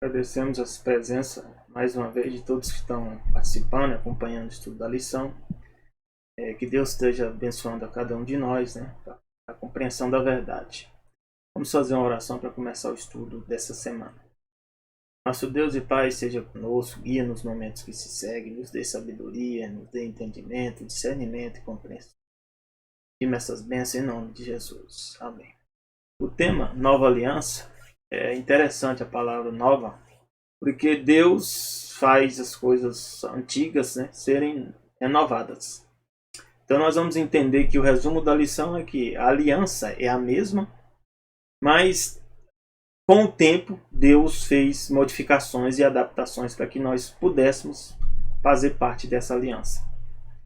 Agradecemos a presença, mais uma vez, de todos que estão participando, acompanhando o estudo da lição. Que Deus esteja abençoando a cada um de nós, né, a compreensão da verdade. Vamos fazer uma oração para começar o estudo dessa semana. Nosso Deus e Pai seja conosco, guia nos momentos que se seguem, nos dê sabedoria, nos dê entendimento, discernimento e compreensão. Dê-me essas bênçãos em nome de Jesus. Amém. O tema Nova Aliança, é interessante a palavra nova, porque Deus faz as coisas antigas, né, serem renovadas. Então nós vamos entender que o resumo da lição é que a aliança é a mesma, mas com o tempo Deus fez modificações e adaptações para que nós pudéssemos fazer parte dessa aliança.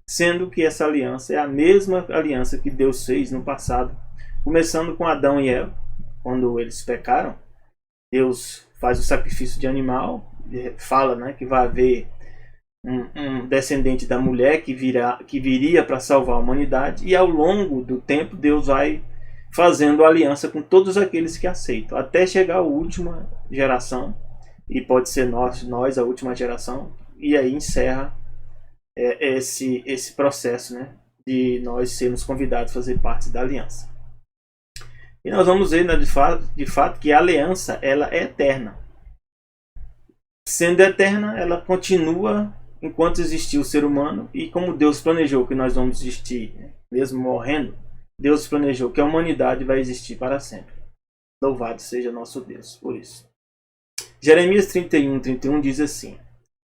Sendo que essa aliança é a mesma aliança que Deus fez no passado, começando com Adão e Eva, quando eles pecaram. Deus faz o sacrifício de animal, fala, né, que vai haver um descendente da mulher que viria para salvar a humanidade, e ao longo do tempo Deus vai fazendo aliança com todos aqueles que aceitam, até chegar a última geração, e pode ser nós a última geração, e aí encerra esse processo, né, de nós sermos convidados a fazer parte da aliança. E nós vamos ver, né, de fato que a aliança ela é eterna. Sendo eterna, ela continua enquanto existir o ser humano, e como Deus planejou que nós vamos existir, né, mesmo morrendo, Deus planejou que a humanidade vai existir para sempre. Louvado seja nosso Deus por isso. Jeremias 31 diz assim: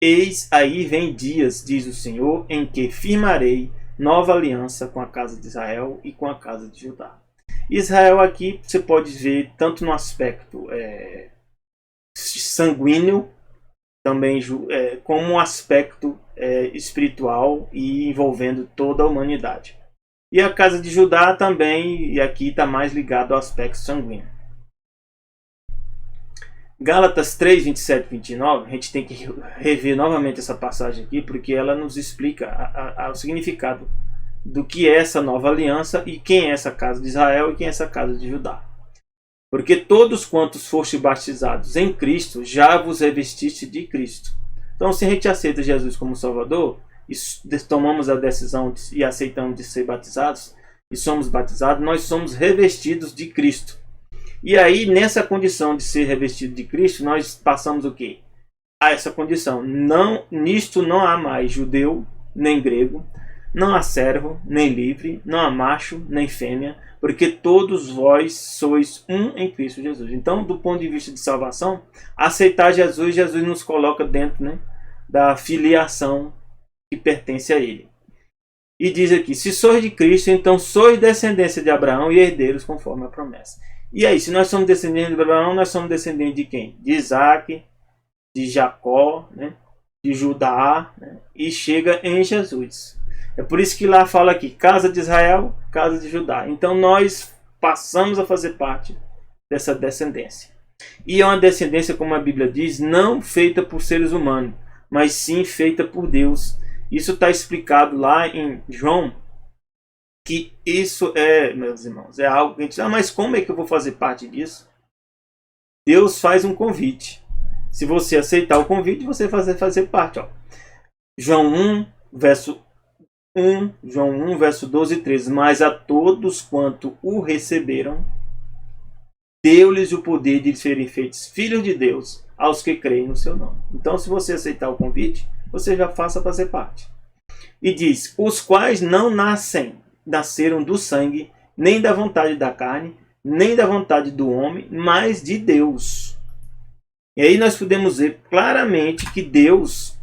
Eis aí vem dias, diz o Senhor, em que firmarei nova aliança com a casa de Israel e com a casa de Judá. Israel aqui você pode ver tanto no aspecto sanguíneo, também como um aspecto espiritual e envolvendo toda a humanidade. E a casa de Judá também, e aqui está mais ligado ao aspecto sanguíneo. Gálatas 3, 27 e 29, a gente tem que rever novamente essa passagem aqui, porque ela nos explica o significado do que é essa nova aliança e quem é essa casa de Israel e quem é essa casa de Judá. Porque todos quantos foste batizados em Cristo, já vos revestiste de Cristo. Então, se a gente aceita Jesus como Salvador, e tomamos a decisão e aceitamos de ser batizados, e somos batizados, nós somos revestidos de Cristo. E aí, nessa condição de ser revestido de Cristo, nós passamos o quê? A essa condição. Nisto não há mais judeu, nem grego, não há servo, nem livre, não há macho, nem fêmea, porque todos vós sois um em Cristo Jesus. Então, do ponto de vista de salvação, aceitar Jesus nos coloca dentro, né, da filiação que pertence a Ele. E diz aqui, se sois de Cristo, então sois descendência de Abraão e herdeiros conforme a promessa. E aí, se nós somos descendentes de Abraão, nós somos descendentes de quem? De Isaac, de Jacó, né, de Judá, né, e chega em Jesus. É por isso que lá fala aqui, casa de Israel, casa de Judá. Então nós passamos a fazer parte dessa descendência. E é uma descendência, como a Bíblia diz, não feita por seres humanos, mas sim feita por Deus. Isso está explicado lá em João, que isso meus irmãos, é algo que a gente diz, mas como é que eu vou fazer parte disso? Deus faz um convite. Se você aceitar o convite, você vai fazer parte. Ó. João 1, verso 12 e 13. Mas a todos quanto o receberam, deu-lhes o poder de serem feitos filhos de Deus, aos que creem no seu nome. Então, se você aceitar o convite, você já faça fazer parte. E diz, os quais não nasceram do sangue, nem da vontade da carne, nem da vontade do homem, mas de Deus. E aí nós podemos ver claramente que Deus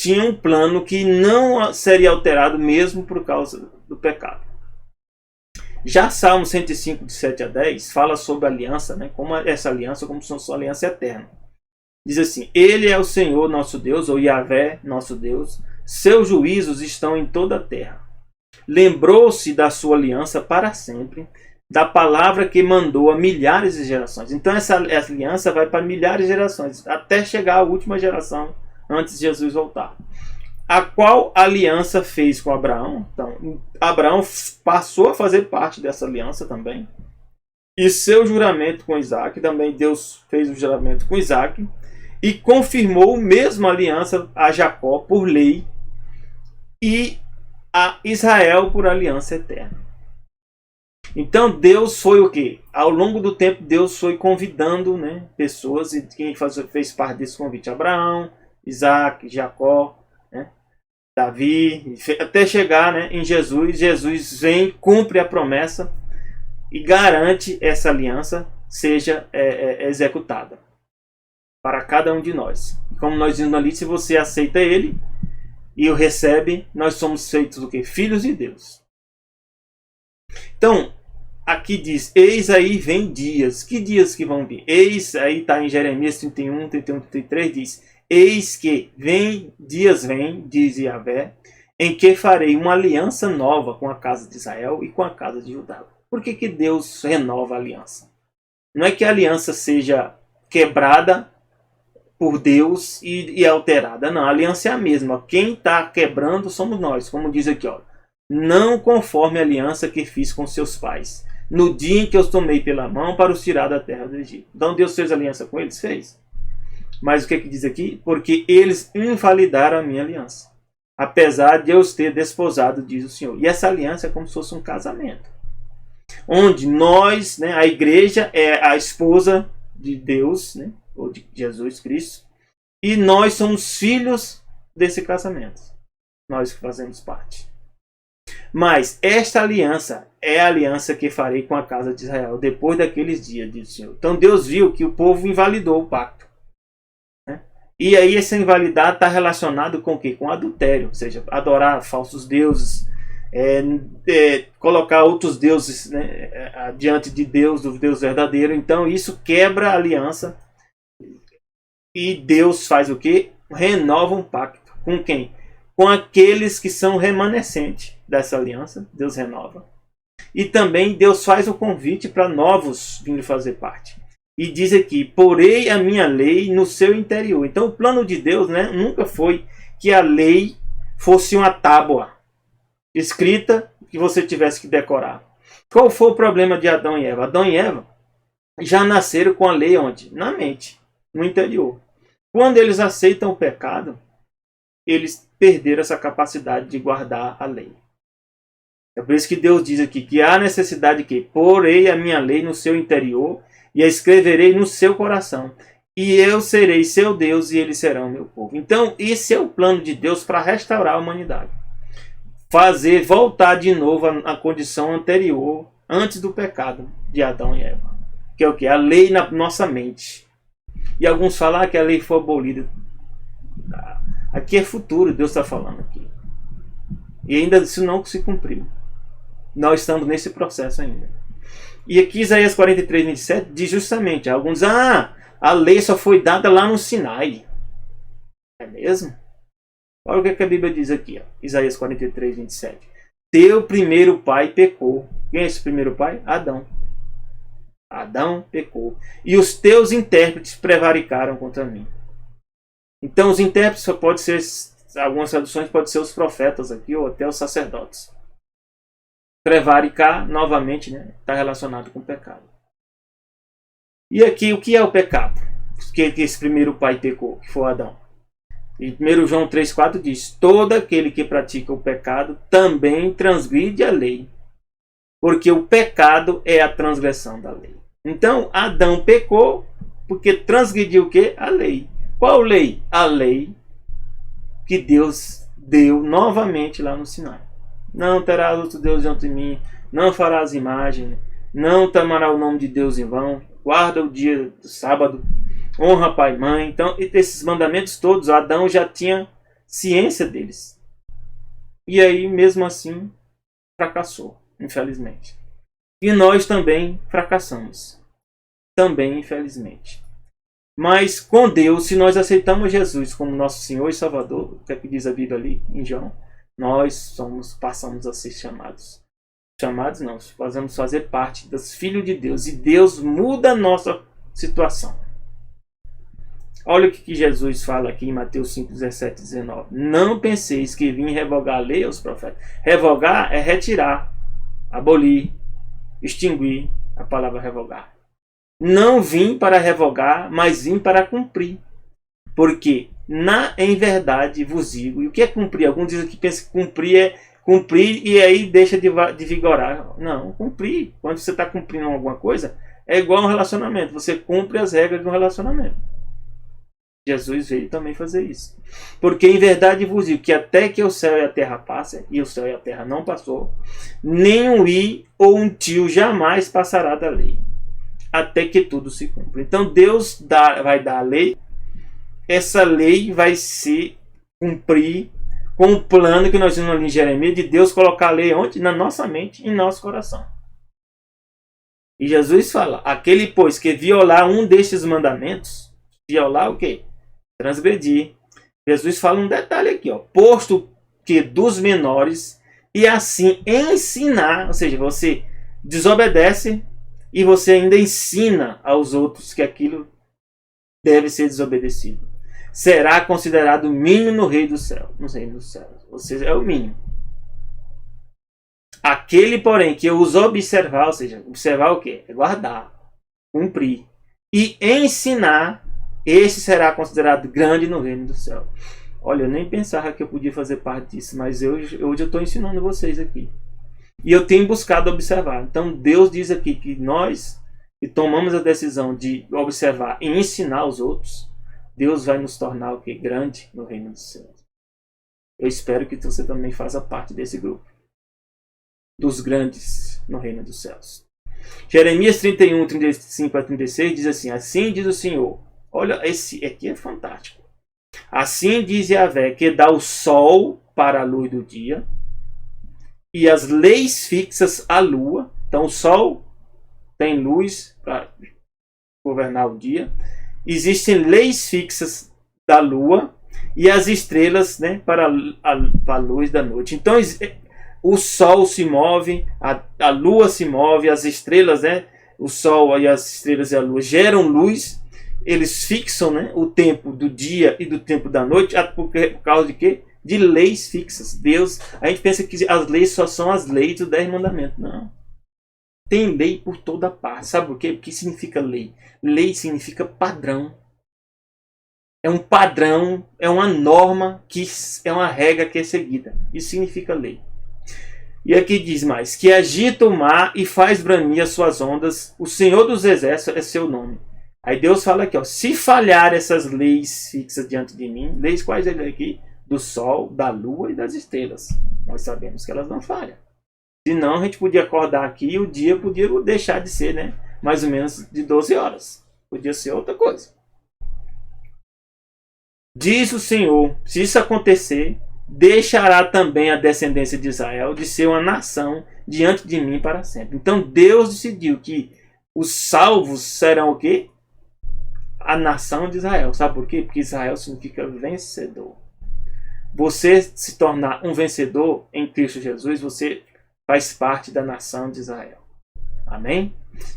tinha um plano que não seria alterado mesmo por causa do pecado. Já Salmo 105, de 7 a 10, fala sobre a aliança, né? Como essa aliança, como sua aliança eterna. Diz assim, Ele é o Senhor nosso Deus, ou Yahvé nosso Deus, seus juízos estão em toda a terra. Lembrou-se da sua aliança para sempre, da palavra que mandou a milhares de gerações. Então essa aliança vai para milhares de gerações, até chegar à última geração, antes de Jesus voltar. A qual aliança fez com Abraão? Então, Abraão passou a fazer parte dessa aliança também. e seu juramento com Isaac. Também Deus fez o juramento com Isaac e confirmou mesmo a aliança a Jacó por lei e a Israel por aliança eterna. Então Deus foi o quê? Ao longo do tempo Deus foi convidando, né, pessoas, e quem fez parte desse convite? Abraão, Isaac, Jacó, né, Davi, até chegar, né, em Jesus. Jesus vem, cumpre a promessa e garante essa aliança seja executada para cada um de nós. Como nós vimos ali, se você aceita ele e o recebe, nós somos feitos o quê? Filhos de Deus. Então, aqui diz, eis aí vem dias. Que dias que vão vir? Eis, aí está em Jeremias 31, 31, 33, diz, eis que dias vem, diz Yahvé, em que farei uma aliança nova com a casa de Israel e com a casa de Judá. Por que que Deus renova a aliança? Não é que a aliança seja quebrada por Deus e alterada. Não, a aliança é a mesma. Quem está quebrando somos nós. Como diz aqui, ó, não conforme a aliança que fiz com seus pais, no dia em que os tomei pela mão para os tirar da terra do Egito. Então Deus fez aliança com eles? Fez. Mas o que diz aqui? Porque eles invalidaram a minha aliança, apesar de eu os ter desposado, diz o Senhor. E essa aliança é como se fosse um casamento, onde nós, né, a igreja é a esposa de Deus, né, ou de Jesus Cristo, e nós somos filhos desse casamento, nós que fazemos parte. Mas esta aliança é a aliança que farei com a casa de Israel depois daqueles dias, diz o Senhor. Então Deus viu que o povo invalidou o pacto, né? E aí essa invalidade está relacionado com o quê? Com adultério, ou seja, adorar falsos deuses, colocar outros deuses, né, diante de Deus, do Deus verdadeiro. Então isso quebra a aliança e Deus faz o quê? Renova um pacto. Com quem? Com aqueles que são remanescentes dessa aliança. Deus renova. E também Deus faz o convite para novos virem fazer parte. E diz aqui, porei a minha lei no seu interior. Então o plano de Deus, né, nunca foi que a lei fosse uma tábua escrita que você tivesse que decorar. Qual foi o problema de Adão e Eva? Adão e Eva já nasceram com a lei onde? Na mente, no interior. Quando eles aceitam o pecado, eles perderam essa capacidade de guardar a lei. É por isso que Deus diz aqui que há necessidade que porei a minha lei no seu interior e a escreverei no seu coração. E eu serei seu Deus e eles serão meu povo. Então esse é o plano de Deus para restaurar a humanidade. Fazer voltar de novo à condição anterior, antes do pecado de Adão e Eva. Que é o que? A lei na nossa mente. E alguns falam que a lei foi abolida. Aqui é futuro, Deus está falando aqui. E ainda isso não se cumpriu. Nós estamos nesse processo ainda. E aqui Isaías 43, 27 diz justamente, alguns, a lei só foi dada lá no Sinai. É mesmo? Olha o que a Bíblia diz aqui, ó. Isaías 43, 27. Teu primeiro pai pecou. Quem é esse primeiro pai? Adão. Adão pecou. E os teus intérpretes prevaricaram contra mim. Então os intérpretes só pode ser, algumas traduções pode ser os profetas aqui, ou até os sacerdotes. Prevaricar, novamente, né, está relacionado com o pecado. E aqui, o que é o pecado? Que esse primeiro pai pecou, que foi Adão. E 1 João 3,4 diz, todo aquele que pratica o pecado também transgride a lei, porque o pecado é a transgressão da lei. Então, Adão pecou porque transgrediu o quê? A lei. Qual lei? A lei que Deus deu novamente lá no Sinai. Não terás outro Deus diante de mim, não farás imagem, não tomará o nome de Deus em vão, guarda o dia do sábado, honra pai e mãe. Então, esses mandamentos todos, Adão já tinha ciência deles. E aí, mesmo assim, fracassou, infelizmente. E nós também fracassamos. Também, infelizmente. Mas com Deus, se nós aceitamos Jesus como nosso Senhor e Salvador, o que é que diz a Bíblia ali em João? Nós passamos a ser chamados. Chamados não, podemos fazer parte dos filhos de Deus. E Deus muda a nossa situação. Olha o que Jesus fala aqui em Mateus 5, 17 e 19. Não penseis que vim revogar a lei aos profetas. Revogar é retirar, abolir, extinguir. a palavra revogar. Não vim para revogar, mas vim para cumprir. Porque em verdade vos digo. E o que é cumprir? Alguns dizem que pensam que cumprir é cumprir e aí deixa de vigorar. Não, cumprir. Quando você está cumprindo alguma coisa, é igual a um relacionamento. Você cumpre as regras de um relacionamento. Jesus veio também fazer isso. Porque em verdade vos digo que até que o céu e a terra passem, e o céu e a terra não passou, nem um i ou um tio jamais passará da lei, até que tudo se cumpra. Então Deus vai dar a lei, essa lei vai se cumprir com o plano que nós vimos ali em Jeremias, de Deus colocar a lei onde? Na nossa mente, em nosso coração. E Jesus fala, aquele pois que violar um destes mandamentos, violar o quê? Transgredir. Jesus fala um detalhe aqui, ó, posto que dos menores, e assim ensinar, ou seja, você desobedece e você ainda ensina aos outros que aquilo deve ser desobedecido. Será considerado mínimo no reino dos céus. Ou seja, é o mínimo. Aquele, porém, que os observar, ou seja, observar o quê? É guardar, cumprir e ensinar, esse será considerado grande no reino do céu. Olha, eu nem pensava que eu podia fazer parte disso, mas hoje eu estou ensinando vocês aqui. E eu tenho buscado observar. Então Deus diz aqui que nós que tomamos a decisão de observar e ensinar os outros, Deus vai nos tornar o quê? Grande no reino dos céus. Eu espero que você também faça parte desse grupo. Dos grandes no reino dos céus. Jeremias 31, 35 a 36 diz assim, assim diz o Senhor. Olha, esse aqui é fantástico. Assim diz Yahvé, que dá o sol para a luz do dia e as leis fixas à lua. Então o sol tem luz para governar o dia. Existem leis fixas da lua e as estrelas, né, para a luz da noite. Então o sol se move, a lua se move, as estrelas, né, o sol e as estrelas e a lua geram luz. Eles fixam, né, o tempo do dia e do tempo da noite, por causa de quê? De leis fixas. Deus, a gente pensa que as leis só são as leis dos 10 mandamentos. Não. Tem lei por toda parte. Sabe por quê? O que significa lei? Lei significa padrão. É um padrão, é uma norma, é uma regra que é seguida. Isso significa lei. E aqui diz mais, que agita o mar e faz brandir as suas ondas, o Senhor dos Exércitos é seu nome. Aí Deus fala aqui, ó, se falhar essas leis fixas diante de mim, leis quais ele aqui? Do sol, da lua e das estrelas. Nós sabemos que elas não falham. Senão a gente podia acordar aqui e o dia podia deixar de ser, né, mais ou menos de 12 horas. Podia ser outra coisa. Diz o Senhor, se isso acontecer, deixará também a descendência de Israel de ser uma nação diante de mim para sempre. Então Deus decidiu que os salvos serão o quê? A nação de Israel. Sabe por quê? Porque Israel significa vencedor. Você se tornar um vencedor em Cristo Jesus, você faz parte da nação de Israel. Amém?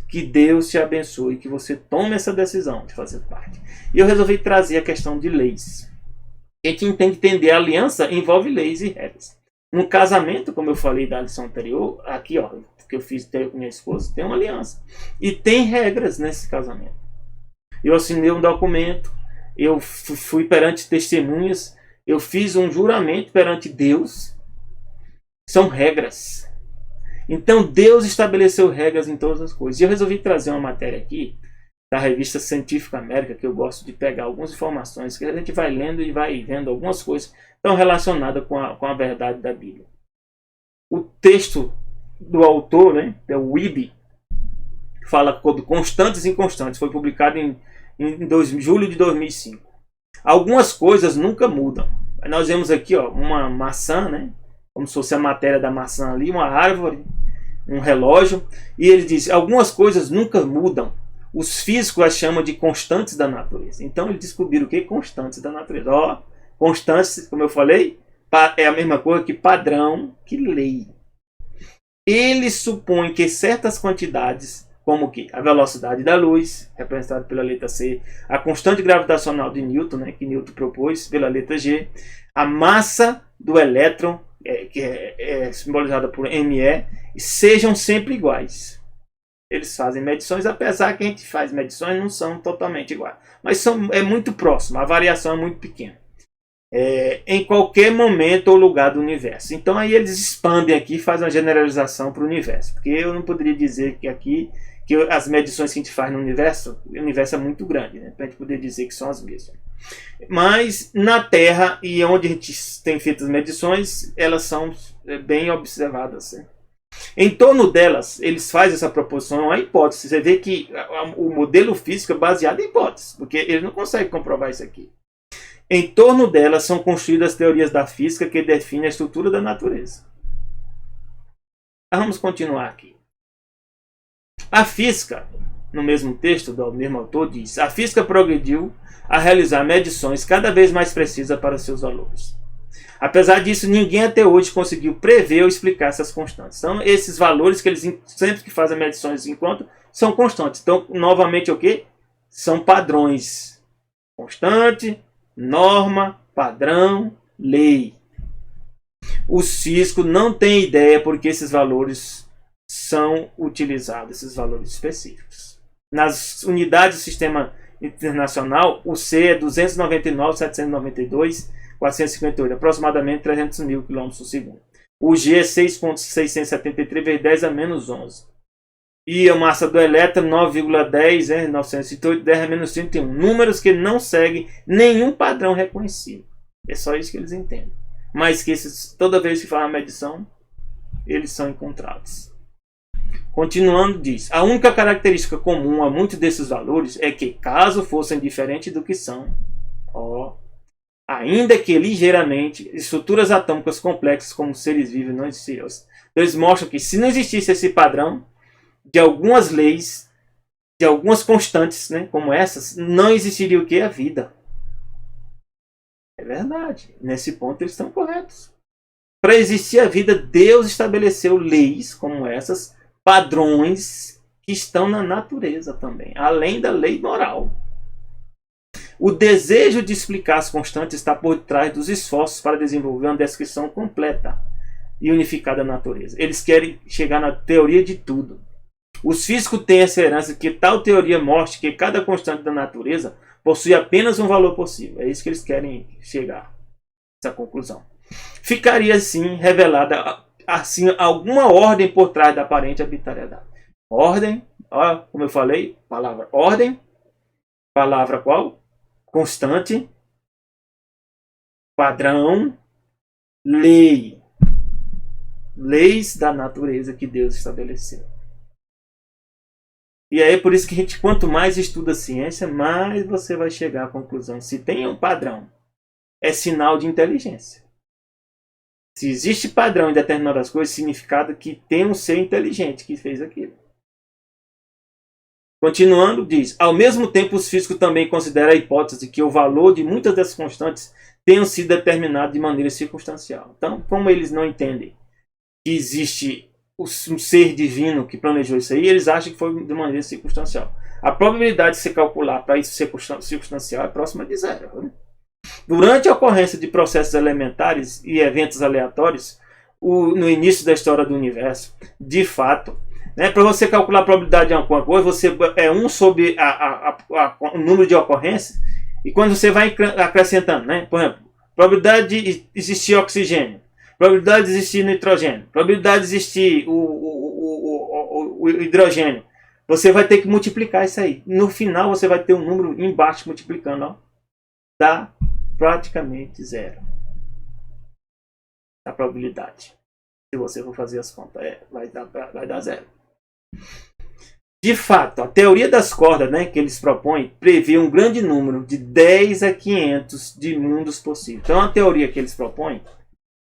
Que Deus te abençoe, que você tome essa decisão de fazer parte. E eu resolvi trazer a questão de leis. A gente tem que entender, a aliança envolve leis e regras. No casamento, como eu falei da lição anterior, aqui ó, que eu fiz com minha esposa, tem uma aliança. E tem regras nesse casamento. Eu assinei um documento, eu fui perante testemunhas, eu fiz um juramento perante Deus. São regras. Então Deus estabeleceu regras em todas as coisas. E eu resolvi trazer uma matéria aqui da revista Científica América, que eu gosto de pegar algumas informações, que a gente vai lendo e vai vendo algumas coisas que estão relacionadas com a verdade da Bíblia. O texto do autor, né, é o Wiebe, fala de constantes e inconstantes, foi publicado em julho de 2005. Algumas coisas nunca mudam. Nós vemos aqui ó, uma maçã, né, como se fosse a matéria da maçã ali, uma árvore, um relógio, e ele diz, algumas coisas nunca mudam. Os físicos as chamam de constantes da natureza. Então eles descobriram o que? Constantes da natureza. Ó, constantes, como eu falei, é a mesma coisa que padrão, que lei. Eles supõem que certas quantidades, como que a velocidade da luz, representada pela letra C, a constante gravitacional de Newton, né, que Newton propôs, pela letra G, a massa do elétron, que é simbolizada por ME, sejam sempre iguais. Eles fazem medições, apesar que a gente faz medições, não são totalmente iguais. Mas é muito próximo, a variação é muito pequena. Em qualquer momento ou lugar do universo. Então aí eles expandem aqui e fazem uma generalização para o universo. Porque eu não poderia dizer que aqui, que as medições que a gente faz no universo, o universo é muito grande, né? Para a gente poder dizer que são as mesmas. Mas na Terra e onde a gente tem feito as medições, elas são bem observadas, né? Em torno delas, eles fazem essa proposição, a hipótese. Você vê que o modelo físico é baseado em hipóteses, porque eles não conseguem comprovar isso aqui. Em torno delas são construídas as teorias da física que definem a estrutura da natureza. Vamos continuar aqui. A física, no mesmo texto do mesmo autor, diz: a física progrediu a realizar medições cada vez mais precisas para seus valores. Apesar disso, ninguém até hoje conseguiu prever ou explicar essas constantes. Então, esses valores que eles sempre que fazem medições encontram são constantes. Então, novamente, o quê? São padrões. Constante, norma, padrão, lei. Os físicos não têm ideia porque esses valores são utilizados, esses valores específicos. Nas unidades do sistema internacional, o C é 299.792, 458, aproximadamente 300 mil km por segundo. O G é 6.673 vezes 10 a menos 11. E a massa do elétron 9,10, 908, 10 a menos 31. Números que não seguem nenhum padrão reconhecido. É só isso que eles entendem. Mas que toda vez que faz a medição, eles são encontrados. Continuando, diz: a única característica comum a muitos desses valores é que, caso fossem diferentes do que são, ainda que ligeiramente, estruturas atômicas complexas como seres vivos não existiriam. Eles mostram que se não existisse esse padrão de algumas leis, de algumas constantes, né, como essas, não existiria o que? A vida. É verdade. Nesse ponto eles estão corretos. Para existir a vida, Deus estabeleceu leis como essas, padrões que estão na natureza também, além da lei moral. O desejo de explicar as constantes está por trás dos esforços para desenvolver uma descrição completa e unificada da natureza. Eles querem chegar na teoria de tudo. Os físicos têm a esperança que tal teoria mostre que cada constante da natureza possui apenas um valor possível. É isso que eles querem chegar, essa conclusão. Ficaria assim revelada assim alguma ordem por trás da aparente arbitrariedade. Ordem, como eu falei, palavra ordem, palavra qual? Constante, padrão, lei. Leis da natureza que Deus estabeleceu. E aí é por isso que a gente, quanto mais estuda a ciência, mais você vai chegar à conclusão. Se tem um padrão, é sinal de inteligência. Se existe padrão em determinadas coisas, significa que tem um ser inteligente que fez aquilo. Continuando, diz: ao mesmo tempo, os físicos também consideram a hipótese de que o valor de muitas dessas constantes tenham sido determinado de maneira circunstancial. Então, como eles não entendem que existe um ser divino que planejou isso aí, eles acham que foi de maneira circunstancial. A probabilidade de se calcular para isso ser circunstancial é próxima de zero. Né? Durante a ocorrência de processos elementares e eventos aleatórios, no início da história do universo, de fato, né, para você calcular a probabilidade de alguma coisa, você é 1 sobre o número de ocorrências, e quando você vai acrescentando, né, por exemplo, probabilidade de existir oxigênio, probabilidade de existir nitrogênio, probabilidade de existir o hidrogênio, você vai ter que multiplicar isso aí. No final você vai ter um número embaixo multiplicando, dá praticamente zero a probabilidade. Se você for fazer as contas, vai dar zero. De fato, a teoria das cordas, né, que eles propõem prevê um grande número de 10 a 500 de mundos possíveis. Então, a teoria que eles propõem,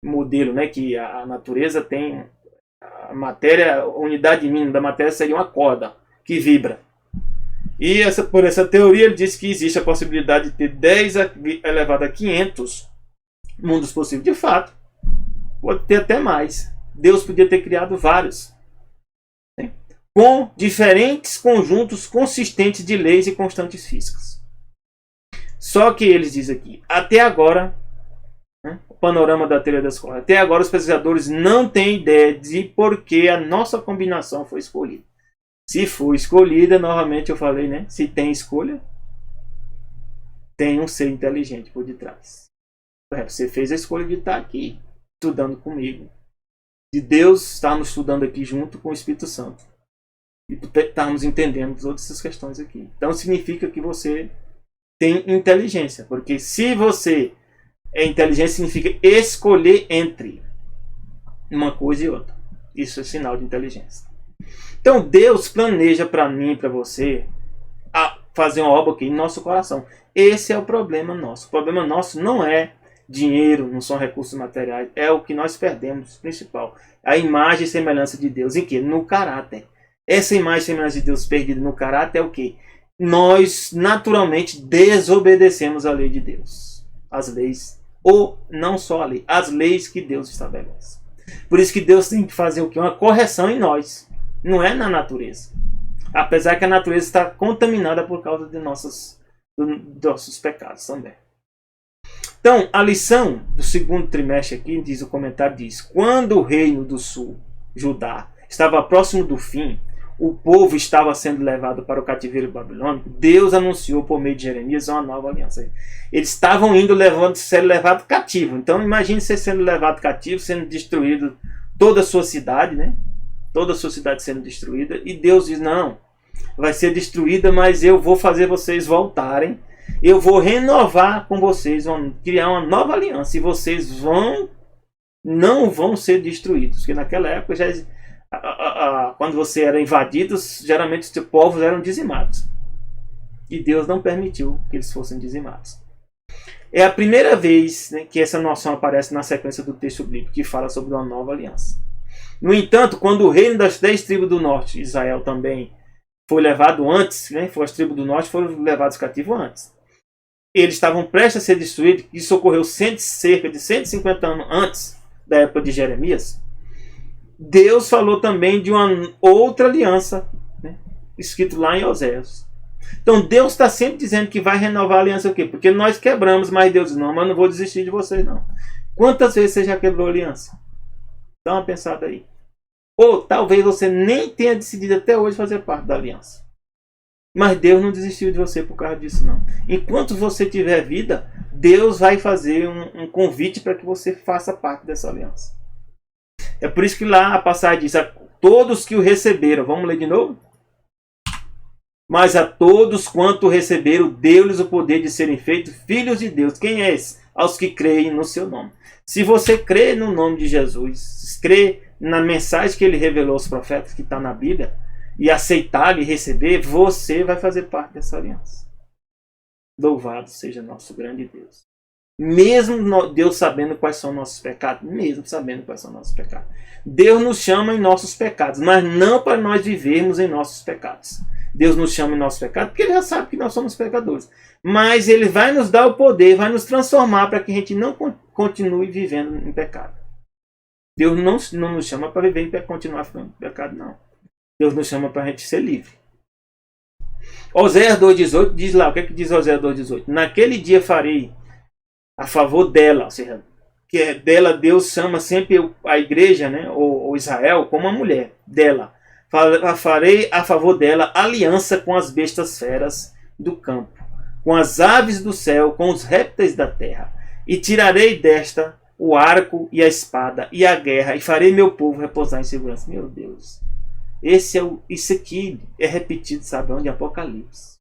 modelo, né, que a natureza tem a matéria, a unidade mínima da matéria seria uma corda que vibra. E por essa teoria ele diz que existe a possibilidade de ter 10 elevado a 500 mundos possíveis. De fato, pode ter até mais. Deus podia ter criado vários, né? Com diferentes conjuntos consistentes de leis e constantes físicas. Só que eles dizem aqui, até agora, né, o panorama da teoria das cordas, até agora os pesquisadores não têm ideia de por que a nossa combinação foi escolhida. Se for escolhida, novamente eu falei, né? Se tem escolha, tem um ser inteligente por detrás. Você fez a escolha de estar aqui, estudando comigo. De Deus estarmos estudando aqui junto com o Espírito Santo. E estarmos entendendo todas essas questões aqui. Então significa que você tem inteligência. Porque se você é inteligente, significa escolher entre uma coisa e outra. Isso é sinal de inteligência. Então Deus planeja para mim e para você fazer uma obra aqui em nosso coração. Esse é o problema nosso. O problema nosso não é dinheiro, não são recursos materiais. É o que nós perdemos, principal. A imagem e semelhança de Deus. Em quê? No caráter. Essa imagem e semelhança de Deus perdida no caráter é o quê? Nós naturalmente desobedecemos a lei de Deus. As leis, ou não só a lei, as leis que Deus estabelece. Por isso que Deus tem que fazer o quê? Uma correção em nós. Não é na natureza. Apesar que a natureza está contaminada por causa de nossos pecados também. Então, a lição do segundo trimestre aqui, diz o comentário, diz: quando o reino do sul, Judá, estava próximo do fim, o povo estava sendo levado para o cativeiro babilônico, Deus anunciou por meio de Jeremias uma nova aliança. Eles estavam indo sendo levados cativo. Então imagine você sendo levado cativo, sendo destruído toda a sua cidade, né? Toda a sua cidade sendo destruída. E Deus diz: não, vai ser destruída, mas eu vou fazer vocês voltarem. Eu vou renovar com vocês, vou criar uma nova aliança. E vocês não vão ser destruídos. Porque naquela época quando você era invadido, geralmente os povos eram dizimados. E Deus não permitiu que eles fossem dizimados. É a primeira vez, né, que essa noção aparece na sequência do texto bíblico, que fala sobre uma nova aliança. No entanto, quando o reino das 10 tribos do norte, Israel também, foi levado antes, né, as tribos do norte foram levados cativos antes. Eles estavam prestes a ser destruídos. Isso ocorreu cerca de 150 anos antes da época de Jeremias. Deus falou também de uma outra aliança, né, escrito lá em Oséias. Então Deus está sempre dizendo que vai renovar a aliança. O quê? Porque nós quebramos, mas Deus diz: não, mas não vou desistir de vocês não. Quantas vezes você já quebrou a aliança? Dá uma pensada aí. Ou talvez você nem tenha decidido até hoje fazer parte da aliança. Mas Deus não desistiu de você por causa disso não. Enquanto você tiver vida, Deus vai fazer um convite para que você faça parte dessa aliança. É por isso que lá a passagem diz: a todos que o receberam. Vamos ler de novo? Mas a todos quanto receberam, deu-lhes o poder de serem feitos filhos de Deus. Quem é esse? Aos que creem no seu nome. Se você crê no nome de Jesus, crê na mensagem que ele revelou aos profetas, que está na Bíblia, e aceitar e receber, você vai fazer parte dessa aliança. Louvado seja nosso grande Deus. Mesmo Deus sabendo quais são nossos pecados, mesmo sabendo quais são nossos pecados. Deus nos chama em nossos pecados, mas não para nós vivermos em nossos pecados. Deus nos chama em nossos pecados porque Ele já sabe que nós somos pecadores. Mas Ele vai nos dar o poder, vai nos transformar para que a gente não continue vivendo em pecado. Deus não nos chama para viver e continuar ficando em pecado, não. Deus nos chama para a gente ser livre. Oséias 2,18 diz lá, o que é que diz Oséias 2,18? Naquele dia farei a favor dela, ou seja, que é dela, Deus chama sempre a igreja, né, ou Israel, como uma mulher, dela. Farei a favor dela aliança com as bestas feras do campo, com as aves do céu, com os répteis da terra. E tirarei desta o arco e a espada e a guerra, e farei meu povo repousar em segurança. Meu Deus. Isso aqui é repetido, sabe onde? Apocalipse.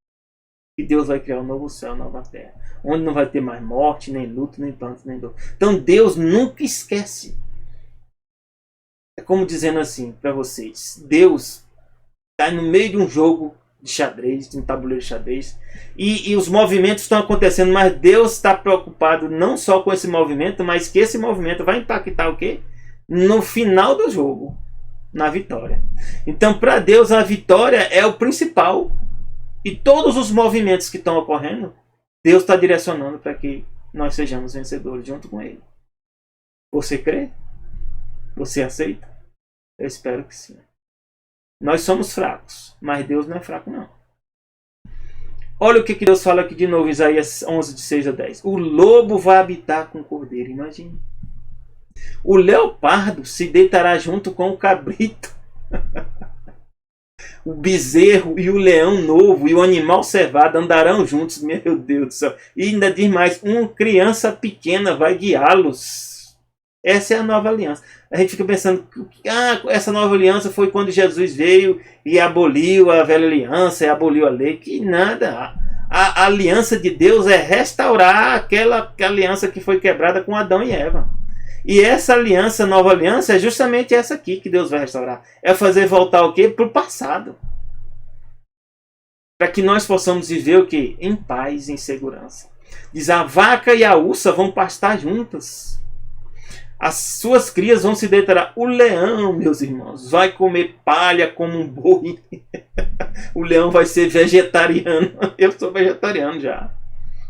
Que Deus vai criar um novo céu, uma nova terra. Onde não vai ter mais morte, nem luto, nem pranto, nem dor. Então Deus nunca esquece. É como dizendo assim para vocês: Deus está no meio de um jogo de xadrez, de um tabuleiro de xadrez, e os movimentos estão acontecendo, mas Deus está preocupado não só com esse movimento, mas que esse movimento vai impactar o quê? No final do jogo, na vitória. Então, para Deus, a vitória é o principal, e todos os movimentos que estão ocorrendo, Deus está direcionando para que nós sejamos vencedores junto com Ele. Você crê? Você aceita? Eu espero que sim. Nós somos fracos, mas Deus não é fraco não. Olha o que Deus fala aqui de novo, Isaías 11, de 6 a 10. O lobo vai habitar com o cordeiro, imagine. O leopardo se deitará junto com o cabrito. o bezerro e o leão novo e o animal cevado andarão juntos. Meu Deus do céu. E ainda diz mais, uma criança pequena vai guiá-los. Essa é a nova aliança. A gente fica pensando, essa nova aliança foi quando Jesus veio e aboliu a velha aliança, e aboliu a lei. Que nada. A aliança de Deus é restaurar aquela aliança que foi quebrada com Adão e Eva. E essa aliança, nova aliança, é justamente essa aqui que Deus vai restaurar. É fazer voltar o quê? Para o passado. Para que nós possamos viver o quê? Em paz, em segurança. Diz, a vaca e a ursa vão pastar juntas. As suas crias vão se deitar. O leão, meus irmãos, vai comer palha como um boi. O leão vai ser vegetariano. Eu sou vegetariano já.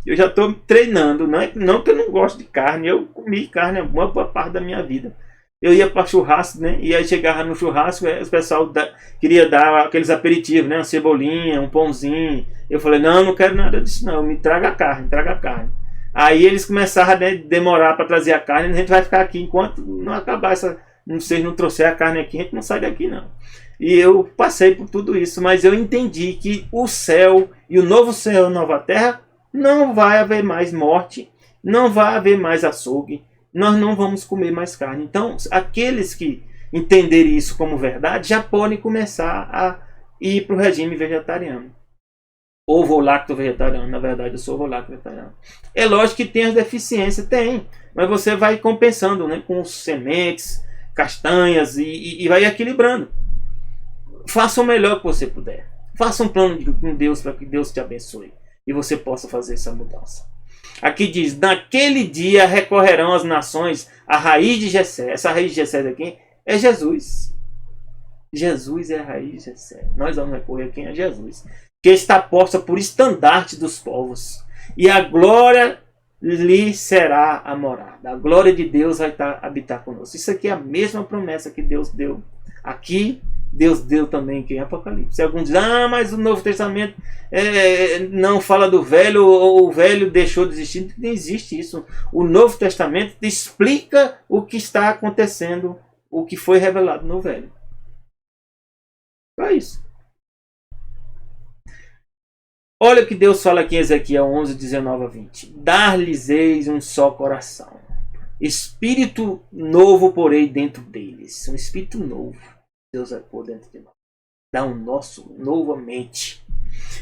Eu já estou treinando. Não que eu não gosto de carne. Eu comi carne uma boa parte da minha vida. Eu ia para churrasco, né? E aí chegava no churrasco, o pessoal queria dar aqueles aperitivos, né? Uma cebolinha, um pãozinho. Eu falei, não quero nada disso não. Me traga a carne, traga a carne. Aí eles começaram a demorar para trazer a carne. A gente vai ficar aqui enquanto não acabar essa... Vocês não trouxerem a carne aqui, a gente não sai daqui não. E eu passei por tudo isso, mas eu entendi que o céu e o novo céu e a nova terra não vai haver mais morte, não vai haver mais açougue, nós não vamos comer mais carne. Então, aqueles que entenderem isso como verdade já podem começar a ir para o regime vegetariano. Ovo-lacto vegetariano, na verdade eu sou ovo-lacto vegetariano. É lógico que tem as deficiências, tem, mas você vai compensando, né, com sementes, castanhas e vai equilibrando. Faça o melhor que você puder. Faça um plano com Deus para que Deus te abençoe e você possa fazer essa mudança. Aqui diz, naquele dia recorrerão as nações à raiz de Jessé. Essa raiz de Jessé aqui é Jesus. Jesus é a raiz de Jessé. Nós vamos recorrer a quem? A Jesus. Que está posta por estandarte dos povos. E a glória lhe será a morada. A glória de Deus vai habitar conosco. Isso aqui é a mesma promessa que Deus deu aqui. Deus deu também em Apocalipse. Alguns dizem, mas o Novo Testamento não fala do velho, ou o velho deixou de existir. Não existe isso. O Novo Testamento explica o que está acontecendo, o que foi revelado no velho. Só isso. Olha o que Deus fala aqui em Ezequiel 11, 19 a 20. Dar-lhes-eis um só coração. Espírito novo porei dentro deles. Um espírito novo. Deus vai pôr dentro de nós. Dá um nosso novamente.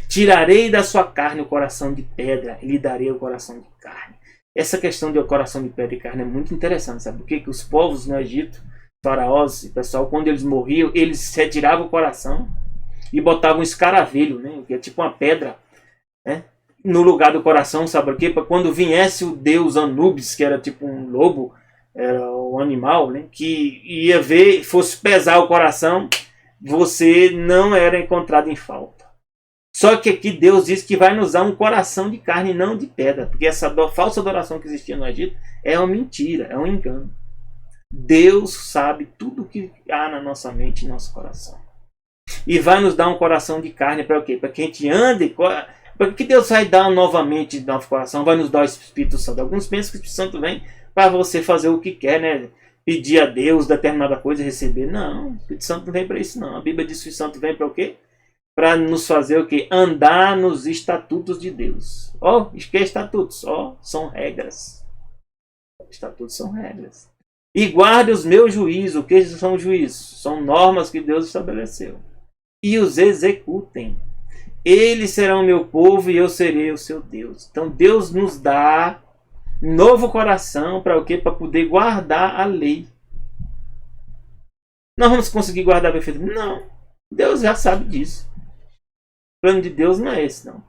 Tirarei da sua carne o coração de pedra e lhe darei o coração de carne. Essa questão de coração de pedra e carne é muito interessante. Sabe por quê? Que os povos no Egito, faraós e pessoal, quando eles morriam, eles retiravam o coração e botavam um escaravelho, né? Que é tipo uma pedra, né? No lugar do coração, sabe por quê? Para quando viesse o deus Anubis, que era tipo um lobo, era um animal, né, que ia ver, fosse pesar o coração, você não era encontrado em falta. Só que aqui Deus diz que vai nos dar um coração de carne, não de pedra, porque essa falsa adoração que existia no Egito é uma mentira, é um engano. Deus sabe tudo o que há na nossa mente e no nosso coração. E vai nos dar um coração de carne para o quê? Para que a gente ande. Para que Deus vai dar novamente nosso coração? Vai nos dar o Espírito Santo. Alguns pensam que o Espírito Santo vem para você fazer o que quer, né? Pedir a Deus determinada coisa e receber. Não, o Espírito Santo não vem para isso não. A Bíblia diz que o Espírito Santo vem para o quê? Para nos fazer o quê? Andar nos estatutos de Deus. Que é estatutos? São regras. Estatutos são regras. E guarde os meus juízos. O que são juízos? São normas que Deus estabeleceu. E os executem. Eles serão meu povo e eu serei o seu Deus. Então Deus nos dá novo coração para o quê? Para poder guardar a lei. Nós vamos conseguir guardar perfeitamente? Não. Deus já sabe disso. O plano de Deus não é esse, não.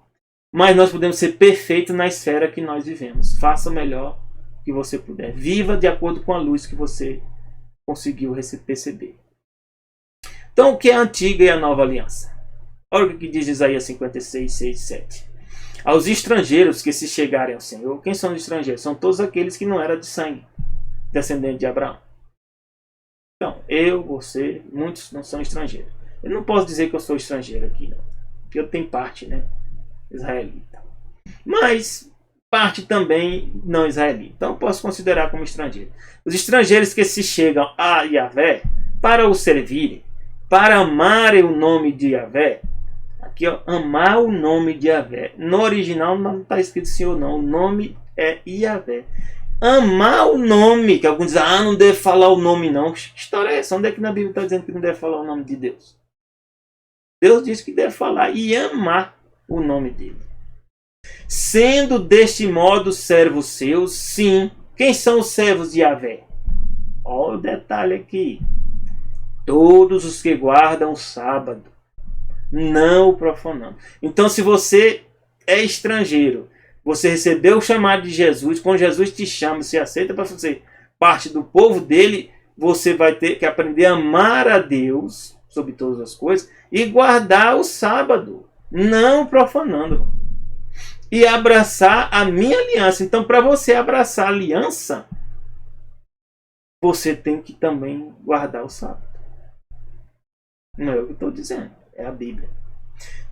Mas nós podemos ser perfeitos na esfera que nós vivemos. Faça o melhor que você puder. Viva de acordo com a luz que você conseguiu perceber. Então, o que é a antiga e a nova aliança? Olha o que diz Isaías 56, 6 e 7. Aos estrangeiros que se chegarem ao Senhor. Quem são os estrangeiros? São todos aqueles que não eram de sangue, descendente de Abraão. Então, eu, você, muitos não são estrangeiros. Eu não posso dizer que eu sou estrangeiro aqui, não. Porque eu tenho parte, né, israelita. Mas parte também não israelita. Então, eu posso considerar como estrangeiro. Os estrangeiros que se chegam a Yahvé para o servirem para amarem o nome de Yahvé. Aqui, ó, amar o nome de Yahvé. No original não está escrito Senhor, não. O nome é Yahvé. Amar o nome, que alguns dizem, não deve falar o nome, não. Que história é essa? Onde é que na Bíblia está dizendo que não deve falar o nome de Deus? Deus diz que deve falar e amar o nome dele. Sendo deste modo servos seus, sim. Quem são os servos de Yahvé? Olha o detalhe aqui. Todos os que guardam o sábado, não o profanando. Então, se você é estrangeiro, você recebeu o chamado de Jesus, quando Jesus te chama, você aceita para fazer parte do povo dele, você vai ter que aprender a amar a Deus sobre todas as coisas e guardar o sábado, não profanando. E abraçar a minha aliança. Então, para você abraçar a aliança, você tem que também guardar o sábado. Não é eu que estou dizendo, é a Bíblia.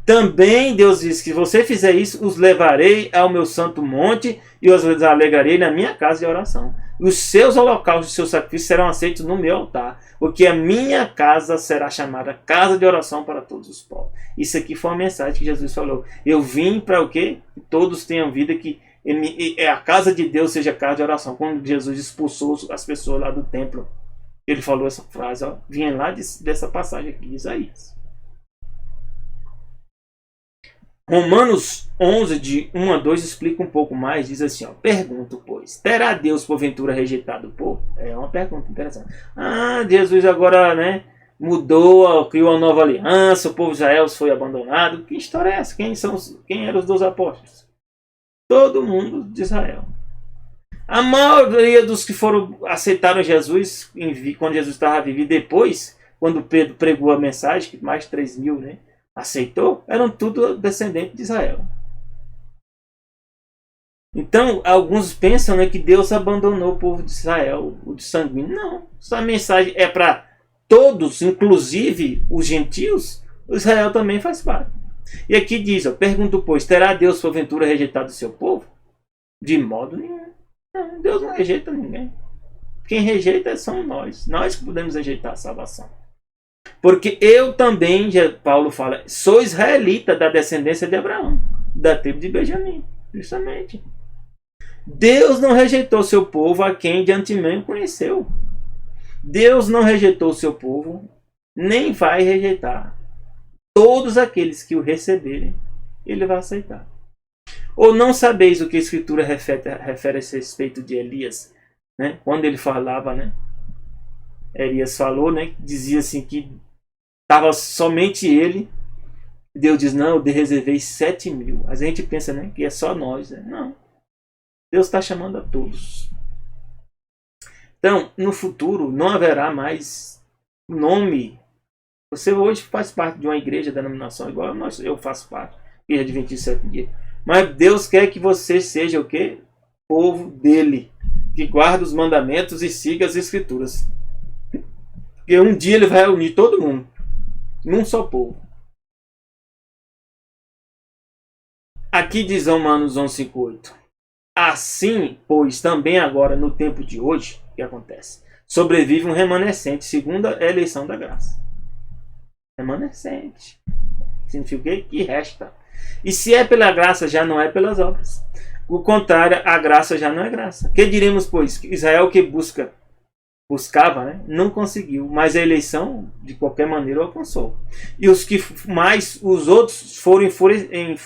Também Deus diz que se você fizer isso, os levarei ao meu santo monte e os alegrarei na minha casa de oração. Os seus holocaustos e seus sacrifícios serão aceitos no meu altar, porque a minha casa será chamada casa de oração para todos os povos. Isso aqui foi uma mensagem que Jesus falou. Eu vim para o quê? Que todos tenham vida, que a casa de Deus seja casa de oração. Quando Jesus expulsou as pessoas lá do templo, ele falou essa frase, ó, vinha lá dessa passagem aqui de Isaías. Romanos 11, de 1 a 2, explica um pouco mais, diz assim, ó, pergunto, pois, terá Deus porventura rejeitado o povo? É uma pergunta interessante. Jesus agora, né, mudou, criou uma nova aliança, o povo de Israel foi abandonado. Que história é essa? Quem eram os 12 apóstolos? Todo mundo de Israel. A maioria dos que aceitaram Jesus, quando Jesus estava vivo, depois, quando Pedro pregou a mensagem, que mais de 3 mil, né, aceitou, eram tudo descendentes de Israel. Então, alguns pensam, né, que Deus abandonou o povo de Israel, o de sanguíneo. Não, essa mensagem é para todos, inclusive os gentios. O Israel também faz parte. E aqui diz, ó, pergunto, pois, terá Deus porventura rejeitado o seu povo? De modo nenhum. Não, Deus não rejeita ninguém. Quem rejeita são nós que podemos rejeitar a salvação. Porque eu também, Paulo fala, sou israelita da descendência de Abraão, da tribo de Benjamim, justamente. Deus não rejeitou seu povo a quem de antemão conheceu. Deus não rejeitou seu povo, nem vai rejeitar. Todos aqueles que o receberem, ele vai aceitar. Ou não sabeis o que a Escritura refere a esse respeito de Elias, né? Quando ele falava, né? Elias falou, né? Dizia assim que estava somente ele. Deus diz, não, eu reservei 7.000. A gente pensa, né, que é só nós, né? Não. Deus está chamando a todos. Então, no futuro, não haverá mais nome. Você hoje faz parte de uma igreja, denominação igual eu faço parte, igreja Adventista 7 dias. Mas Deus quer que você seja o quê? Povo dele, que guarda os mandamentos e siga as escrituras. Porque um dia ele vai unir todo mundo num só povo. Aqui diz Romanos 11:5-8. Assim, pois, também agora no tempo de hoje, o que acontece? Sobrevive um remanescente, segundo a eleição da graça. Remanescente. Significa o quê? Que resta. E se é pela graça, já não é pelas obras. O contrário, a graça já não é graça. Que diremos, pois? Israel que buscava, né? Não conseguiu, mas a eleição de qualquer maneira alcançou. E os outros foram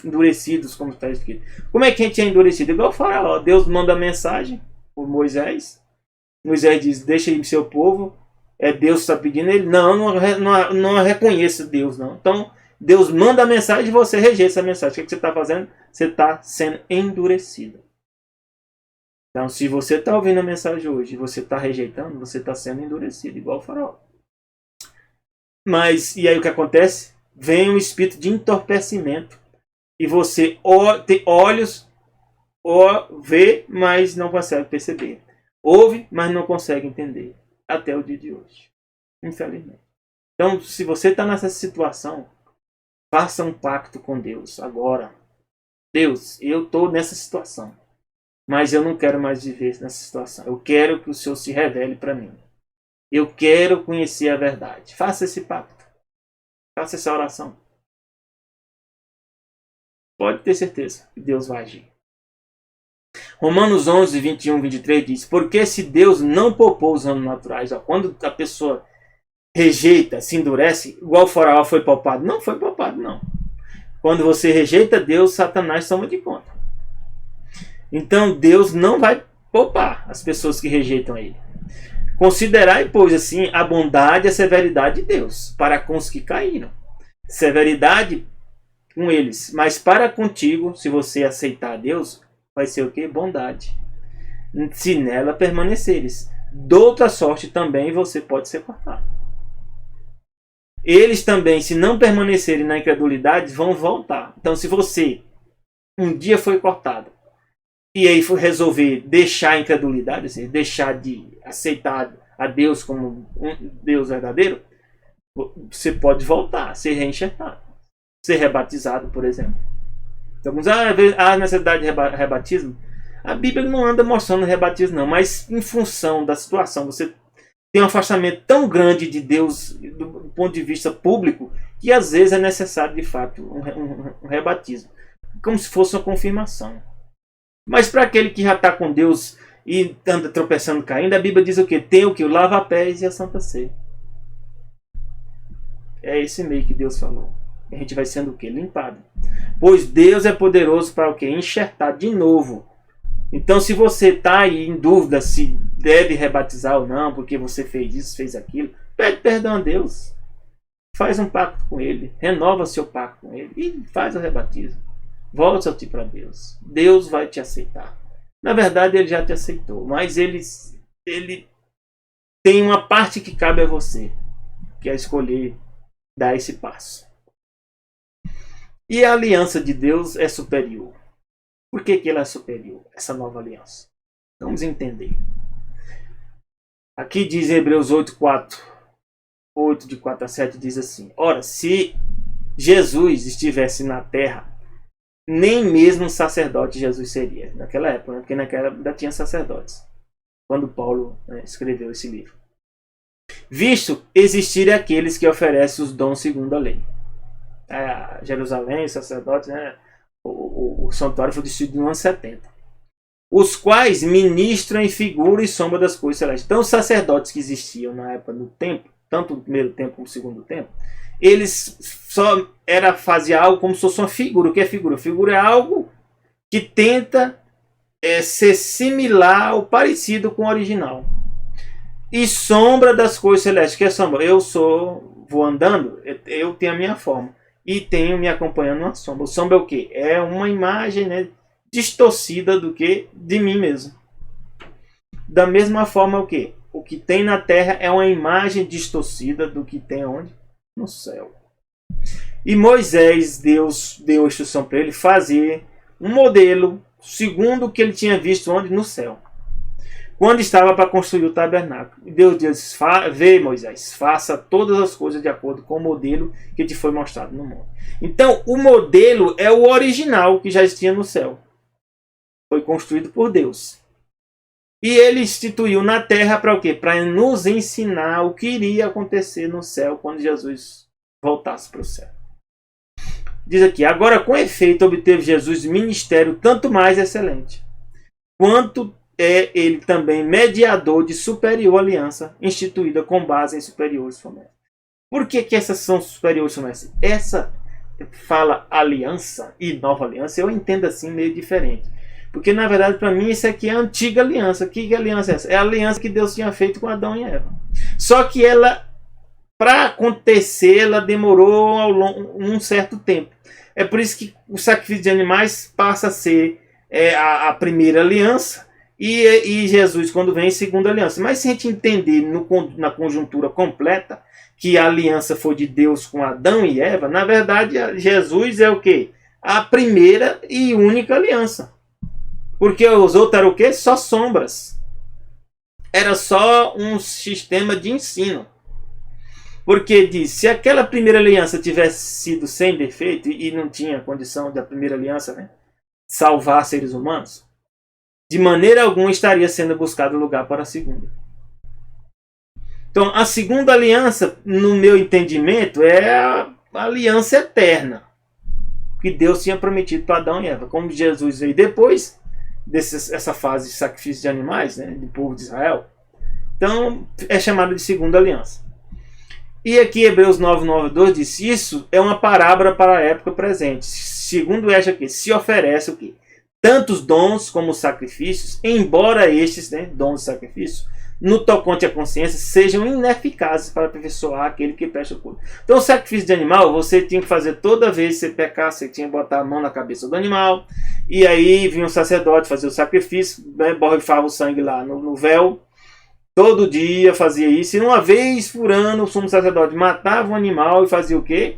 endurecidos, como está escrito. Como é que a gente é endurecido? Igual o faraó. Deus manda a mensagem por Moisés. Moisés diz, deixa aí seu povo. Deus está pedindo ele. Não reconheça Deus, não. Então, Deus manda a mensagem e você rejeita essa mensagem. O que você está fazendo? Você está sendo endurecido. Então, se você está ouvindo a mensagem hoje e você está rejeitando, você está sendo endurecido, igual o faraó. Mas, e aí o que acontece? Vem um espírito de entorpecimento. E você tem olhos, vê, mas não consegue perceber. Ouve, mas não consegue entender. Até o dia de hoje. Infelizmente. Então, se você está nessa situação, faça um pacto com Deus agora. Deus, eu estou nessa situação. Mas eu não quero mais viver nessa situação. Eu quero que o Senhor se revele para mim. Eu quero conhecer a verdade. Faça esse pacto. Faça essa oração. Pode ter certeza que Deus vai agir. Romanos 11, 21, 23 diz: porque se Deus não poupou os anos naturais, quando a pessoa rejeita, se endurece, igual o Faraó foi poupado. Não foi poupado, não. Quando você rejeita Deus, Satanás toma de conta. Então Deus não vai poupar as pessoas que rejeitam Ele. Considerai, pois, assim, a bondade e a severidade de Deus para com os que caíram. Severidade com eles, mas para contigo, se você aceitar Deus, vai ser o que? Bondade. Se nela permaneceres. De outra sorte também você pode ser cortado. Eles também, se não permanecerem na incredulidade, vão voltar. Então, se você um dia foi cortado e aí for resolver deixar a incredulidade, ou seja, deixar de aceitar a Deus como um Deus verdadeiro, você pode voltar, ser reenxertado, ser rebatizado, por exemplo. Então, alguns há necessidade de rebatismo. A Bíblia não anda mostrando rebatismo, não, mas em função da situação, você tem um afastamento tão grande de Deus do ponto de vista público que às vezes é necessário de fato um rebatismo, como se fosse uma confirmação. Mas para aquele que já está com Deus e anda tropeçando, caindo, a Bíblia diz o quê? Tem o que? O lava-pés e a Santa Ceia. É esse meio que Deus falou. A gente vai sendo o quê? Limpado. Pois Deus é poderoso para o quê? Enxertar de novo. Então, se você está aí em dúvida se deve rebatizar ou não, porque você fez isso, fez aquilo, pede perdão a Deus. Faz um pacto com Ele. Renova seu pacto com Ele e faz o rebatismo. Volta-te para Deus. Deus vai te aceitar. Na verdade, Ele já te aceitou, mas Ele tem uma parte que cabe a você, que é escolher dar esse passo. E a aliança de Deus é superior. Por que ela é superior, essa nova aliança? Vamos entender. Aqui diz Hebreus 8, de 4 a 7, diz assim: ora, se Jesus estivesse na terra, nem mesmo sacerdote Jesus seria. Naquela época, porque naquela época ainda tinha sacerdotes. Quando Paulo escreveu esse livro. Visto existirem aqueles que oferecem os dons segundo a lei. Jerusalém, os sacerdotes, o santuário foi destruído no ano 70. Os quais ministram em figura e sombra das coisas celestes. Então, os sacerdotes que existiam na época do templo, tanto no primeiro templo como no segundo templo, eles só faziam algo como se fosse uma figura. O que é figura? Figura é algo que tenta ser similar ou parecido com o original. E sombra das coisas celestes. O que é sombra? Vou andando, eu tenho a minha forma. E tenho me acompanhando uma sombra. O sombra é o quê? É uma imagem distorcida do que de mim mesmo. Da mesma forma, o quê? O que tem na terra é uma imagem distorcida do que tem onde? No céu. E Moisés, Deus deu a instrução para ele fazer um modelo segundo o que ele tinha visto onde? No céu. Quando estava para construir o tabernáculo. E Deus disse: vê, Moisés, faça todas as coisas de acordo com o modelo que te foi mostrado no monte. Então, o modelo é o original que já existia no céu. Foi construído por Deus. E ele instituiu na terra para o quê? Para nos ensinar o que iria acontecer no céu quando Jesus voltasse para o céu. Diz aqui: agora, com efeito, obteve Jesus ministério tanto mais excelente, quanto é ele também mediador de superior aliança, instituída com base em superiores promessas. Por que essas são superiores promessas? Essa fala aliança e nova aliança, eu entendo assim meio diferente. Porque na verdade para mim isso aqui é a antiga aliança. Que aliança é essa? É a aliança que Deus tinha feito com Adão e Eva. Só que ela, para acontecer, ela demorou um certo tempo. É por isso que o sacrifício de animais passa a ser a primeira aliança. E Jesus, quando vem, segunda aliança. Mas se a gente entender na conjuntura completa que a aliança foi de Deus com Adão e Eva, na verdade, Jesus é o quê? A primeira e única aliança. Porque os outros eram o quê? Só sombras. Era só um sistema de ensino. Porque diz, se aquela primeira aliança tivesse sido sem defeito e não tinha condição da primeira aliança salvar seres humanos, de maneira alguma estaria sendo buscado lugar para a segunda. Então, a segunda aliança, no meu entendimento, é aliança eterna que Deus tinha prometido para Adão e Eva. Como Jesus veio depois dessa fase de sacrifício de animais, né, do povo de Israel, então é chamado de segunda aliança. E aqui Hebreus 9:9-2 diz: isso é uma parábola para a época presente. Segundo esta aqui, se oferece o quê? Tantos dons como sacrifícios, embora estes, né, dons e sacrifícios, no tocante à consciência, sejam ineficazes para aperfeiçoar aquele que presta culto. Então, o sacrifício de animal, você tinha que fazer toda vez que você pecar, você tinha que botar a mão na cabeça do animal, e aí vinha o sacerdote fazer o sacrifício, né, borrifava o sangue lá no véu, todo dia fazia isso, e uma vez por ano o sumo sacerdote matava um animal e fazia o quê?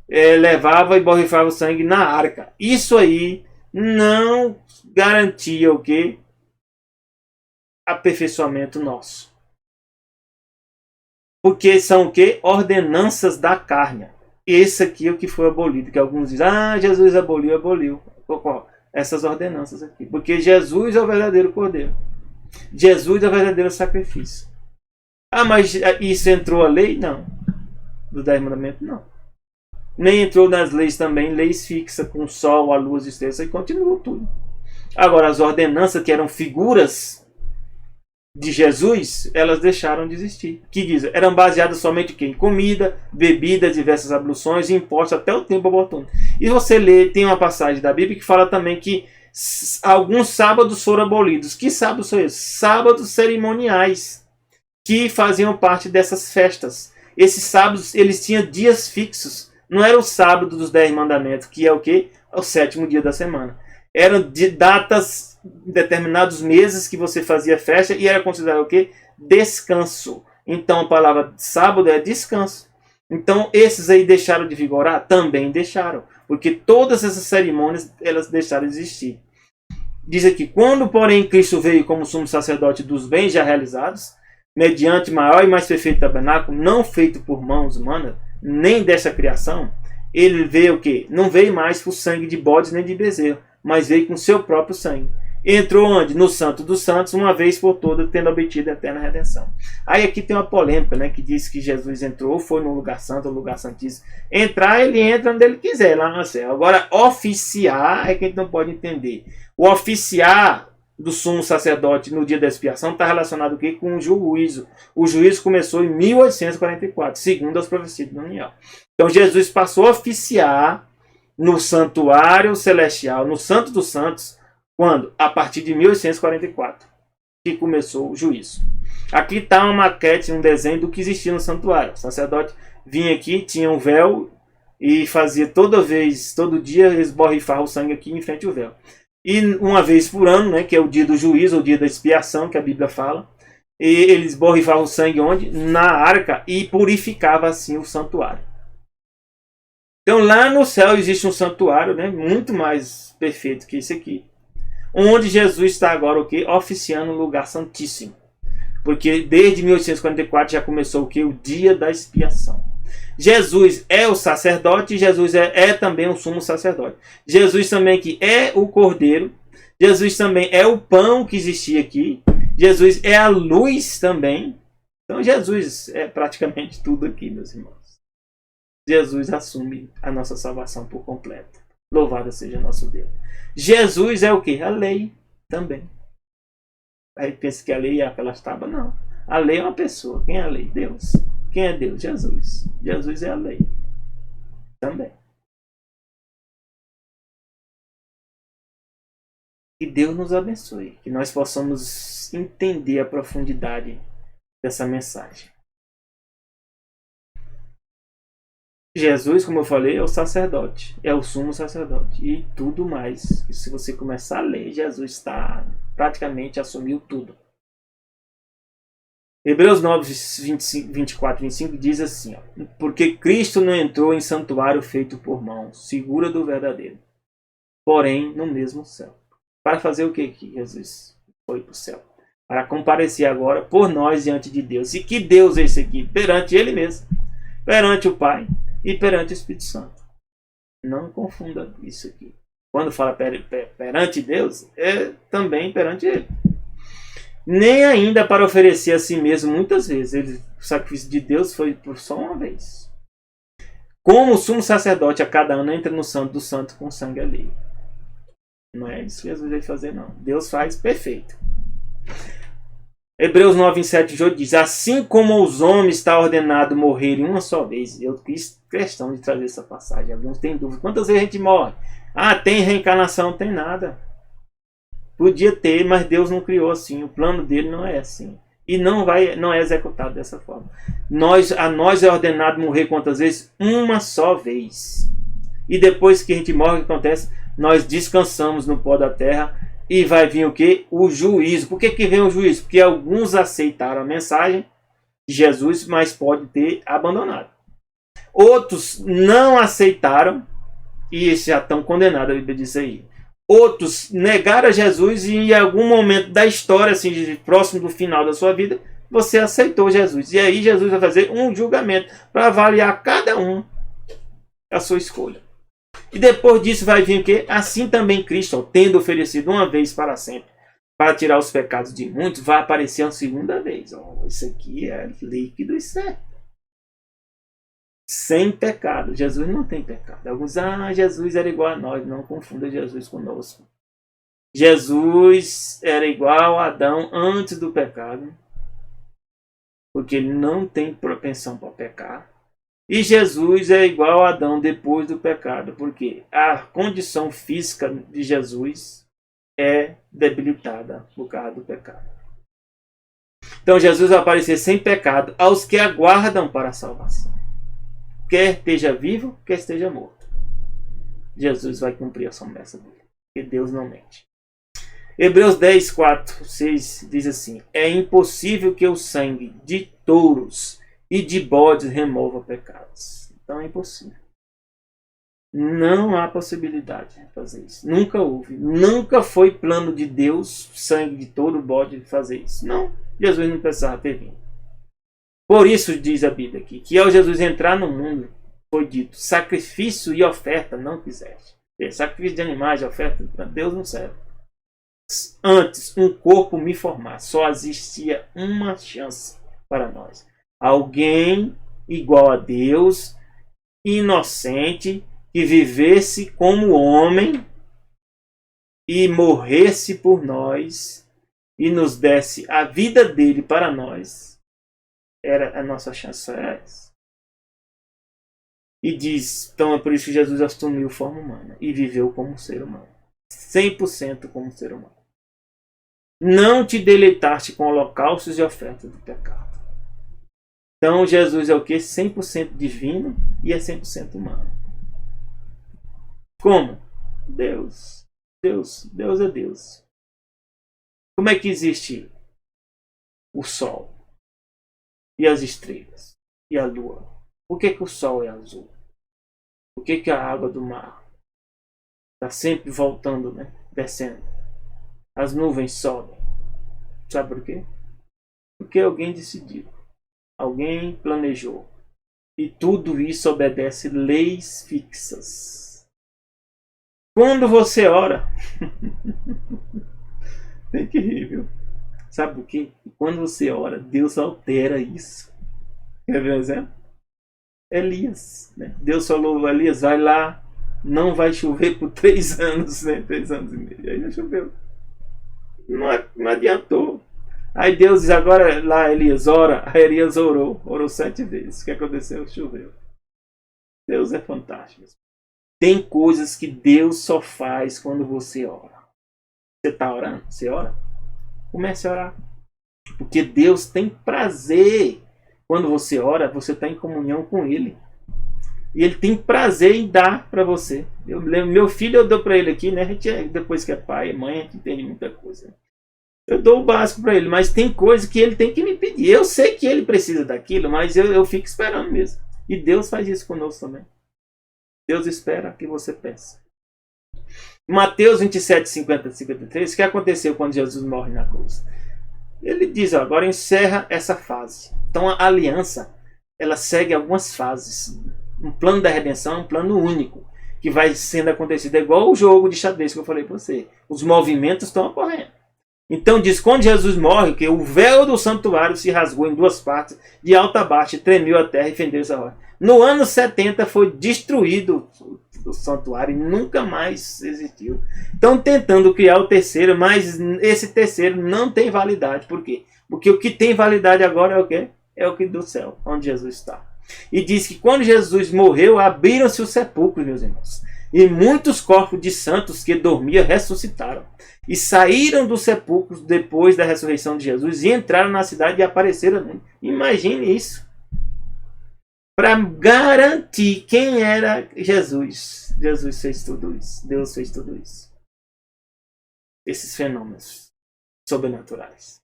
Levava e borrifava o sangue na arca. Isso aí não garantia o quê? Aperfeiçoamento nosso. Porque são o quê? Ordenanças da carne. Esse aqui é o que foi abolido. Que alguns dizem, Jesus aboliu. Essas ordenanças aqui. Porque Jesus é o verdadeiro cordeiro. Jesus é o verdadeiro sacrifício. Mas isso entrou a lei? Não. Do 10 mandamentos? Não. Nem entrou nas leis também, leis fixas com o sol, a luz, a estrela, e continuou tudo. Agora, as ordenanças que eram figuras de Jesus, elas deixaram de existir. Que diz, eram baseadas somente em comida, bebida, diversas abluções e impostos até o tempo oportuno. E você lê, tem uma passagem da Bíblia que fala também que alguns sábados foram abolidos. Que sábados são esses? Sábados cerimoniais, que faziam parte dessas festas. Esses sábados, eles tinham dias fixos. Não era o sábado dos 10 mandamentos, que é o quê? É o 7º dia da semana. Eram de datas, determinados meses que você fazia festa e era considerado o quê? Descanso. Então a palavra sábado é descanso. Então esses aí deixaram de vigorar? Também deixaram. Porque todas essas cerimônias, elas deixaram de existir. Diz aqui, quando porém Cristo veio como sumo sacerdote dos bens já realizados, mediante maior e mais perfeito tabernáculo, não feito por mãos humanas, nem desta criação, ele veio o quê? Não veio mais por sangue de bodes nem de bezerro, mas veio com seu próprio sangue. Entrou onde? No Santo dos Santos, uma vez por todas, tendo obtido a eterna redenção. Aí aqui tem uma polêmica, né, que diz que Jesus entrou, foi no lugar santo, no lugar santíssimo. Entrar, ele entra onde ele quiser, lá no céu. Agora, oficiar é que a gente não pode entender. O oficiar do sumo sacerdote no dia da expiação está relacionado aqui com o juízo. O juízo começou em 1844, segundo as profecias do Daniel. Então Jesus passou a oficiar no santuário celestial, no Santo dos Santos, quando? A partir de 1844, que começou o juízo. Aqui está uma maquete, um desenho do que existia no santuário. O sacerdote vinha aqui, tinha um véu e fazia todo dia, eles borrifavam o sangue aqui em frente ao véu. E uma vez por ano, né, que é o dia do juízo, o dia da expiação, que a Bíblia fala, e eles borrifavam o sangue onde? Na arca, e purificava assim o santuário. Então lá no céu existe um santuário, né, muito mais perfeito que esse aqui, onde Jesus está agora o quê? Oficiando o lugar santíssimo. Porque desde 1844 já começou o quê? O dia da expiação. Jesus é o sacerdote, Jesus é também o sumo sacerdote. Jesus também que é o cordeiro, Jesus também é o pão que existia aqui, Jesus é a luz também. Então Jesus é praticamente tudo aqui, meus irmãos. Jesus assume a nossa salvação por completo. Louvado seja nosso Deus. Jesus é o que? A lei também. Aí pensa que a lei é aquelas tábuas. Não. A lei é uma pessoa. Quem é a lei? Deus. Quem é Deus? Jesus. Jesus é a lei também. Que Deus nos abençoe. Que nós possamos entender a profundidade dessa mensagem. Jesus, como eu falei, é o sacerdote, é o sumo sacerdote e tudo mais. E se você começar a ler, Jesus está praticamente assumiu tudo. Hebreus 9, 24 e 25 diz assim, ó, porque Cristo não entrou em santuário feito por mãos, segura do verdadeiro, porém no mesmo céu. Para fazer o que Jesus foi para o céu? Para comparecer agora por nós diante de Deus. E que Deus é esse aqui? Perante Ele mesmo, perante o Pai e perante o Espírito Santo. Não confunda isso aqui. Quando fala perante Deus, é também perante Ele. Nem ainda para oferecer a si mesmo muitas vezes. O sacrifício de Deus foi por só uma vez. Como o sumo sacerdote a cada ano entra no santo do santo com sangue alheio. Não é isso que Jesus vai fazer, não. Deus faz perfeito. Hebreus 9:7 diz: assim como os homens está ordenado morrerem uma só vez. Eu fiz questão de trazer essa passagem. Alguns têm dúvida. Quantas vezes a gente morre? Ah, tem reencarnação? Não tem nada. Podia ter, mas Deus não criou assim. O plano dele não é assim. E não é executado dessa forma. A nós é ordenado morrer quantas vezes? Uma só vez. E depois que a gente morre, o que acontece? Nós descansamos no pó da terra e vai vir o quê? O juízo. Por que vem o juízo? Porque alguns aceitaram a mensagem de Jesus, mas pode ter abandonado. Outros não aceitaram e já estão condenados, a Bíblia diz aí. Outros negaram a Jesus e em algum momento da história, assim, próximo do final da sua vida, você aceitou Jesus. E aí Jesus vai fazer um julgamento para avaliar cada um a sua escolha. E depois disso vai vir o quê? Assim também Cristo, tendo oferecido uma vez para sempre, para tirar os pecados de muitos, vai aparecer uma segunda vez. Isso aqui é líquido e certo. Sem pecado. Jesus não tem pecado. Alguns, Jesus era igual a nós. Não confunda Jesus conosco. Jesus era igual a Adão antes do pecado, porque ele não tem propensão para pecar. E Jesus é igual a Adão depois do pecado, porque a condição física de Jesus é debilitada por causa do pecado. Então Jesus vai aparecer sem pecado aos que aguardam para a salvação. Quer esteja vivo, quer esteja morto. Jesus vai cumprir a promessa dele, porque Deus não mente. Hebreus 10:4-6 diz assim: é impossível que o sangue de touros e de bodes remova pecados. Então é impossível. Não há possibilidade de fazer isso. Nunca houve. Nunca foi plano de Deus, sangue de touro, bode, fazer isso. Não. Jesus não precisava ter vindo. Por isso diz a Bíblia aqui, que ao Jesus entrar no mundo, foi dito, sacrifício e oferta não quiseste. Sacrifício de animais e oferta para Deus não serve. Antes, um corpo me formar. Só existia uma chance para nós. Alguém igual a Deus, inocente, que vivesse como homem e morresse por nós e nos desse a vida dele para nós. Era a nossa chance, era essa. E diz, então é por isso que Jesus assumiu forma humana e viveu como ser humano. 100% como ser humano. Não te deleitaste com holocaustos e ofertas do pecado. Então Jesus é o que? 100% divino e é 100% humano. Como? Deus. Deus é Deus. Como é que existe o sol? E as estrelas? E a lua? Por que o sol é azul? Por que a água do mar está sempre voltando, né? Descendo? As nuvens sobem. Sabe por quê? Porque alguém decidiu. Alguém planejou. E tudo isso obedece leis fixas. Quando você ora... Tem que rir, viu? Sabe por quê? Quando você ora, Deus altera isso. Quer ver um exemplo? Elias. Né? Deus falou, Elias, vai lá, não vai chover por 3 anos, né? 3 anos e meio. Aí não choveu. Não adiantou. Aí Deus diz, agora lá, Elias, ora. Aí Elias orou 7 vezes. O que aconteceu? Choveu. Deus é fantástico. Tem coisas que Deus só faz quando você ora. Você está orando? Você ora? Comece a orar. Porque Deus tem prazer. Quando você ora, você está em comunhão com Ele. E Ele tem prazer em dar para você. Eu lembro, meu filho, eu dou para ele aqui, né? A gente, depois que é pai e mãe, a gente entende muita coisa. Eu dou o básico para ele, mas tem coisa que ele tem que me pedir. Eu sei que ele precisa daquilo, mas eu fico esperando mesmo. E Deus faz isso conosco também. Deus espera que você peça. Mateus 27, 50 e 53, o que aconteceu quando Jesus morre na cruz? Ele diz, agora encerra essa fase. Então a aliança, ela segue algumas fases. Um plano da redenção é um plano único, que vai sendo acontecido. É igual o jogo de xadrez que eu falei para você. Os movimentos estão ocorrendo. Então diz, quando Jesus morre, que o véu do santuário se rasgou em duas partes, de alta a baixa, e tremeu a terra e fendeu-se a rocha. No ano 70 foi destruído o santuário e nunca mais existiu. Estão tentando criar o terceiro, mas esse terceiro não tem validade. Por quê? Porque o que tem validade agora é o quê? É o que do céu, onde Jesus está. E diz que quando Jesus morreu, abriram-se os sepulcros, meus irmãos. E muitos corpos de santos que dormiam ressuscitaram. E saíram dos sepulcros depois da ressurreição de Jesus e entraram na cidade e apareceram. Imagine isso. Para garantir quem era Jesus. Jesus fez tudo isso. Deus fez tudo isso. Esses fenômenos sobrenaturais.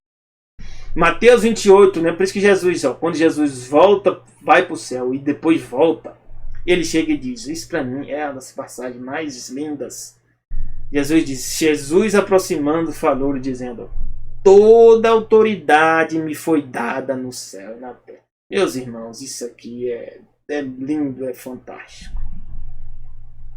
Mateus 28, né? Por isso que Jesus, quando Jesus volta, vai para o céu e depois volta, ele chega e diz, isso para mim é uma das passagens mais lindas. Jesus diz, Jesus aproximando falou, dizendo, toda autoridade me foi dada no céu e na terra. Meus irmãos, isso aqui é lindo, é fantástico.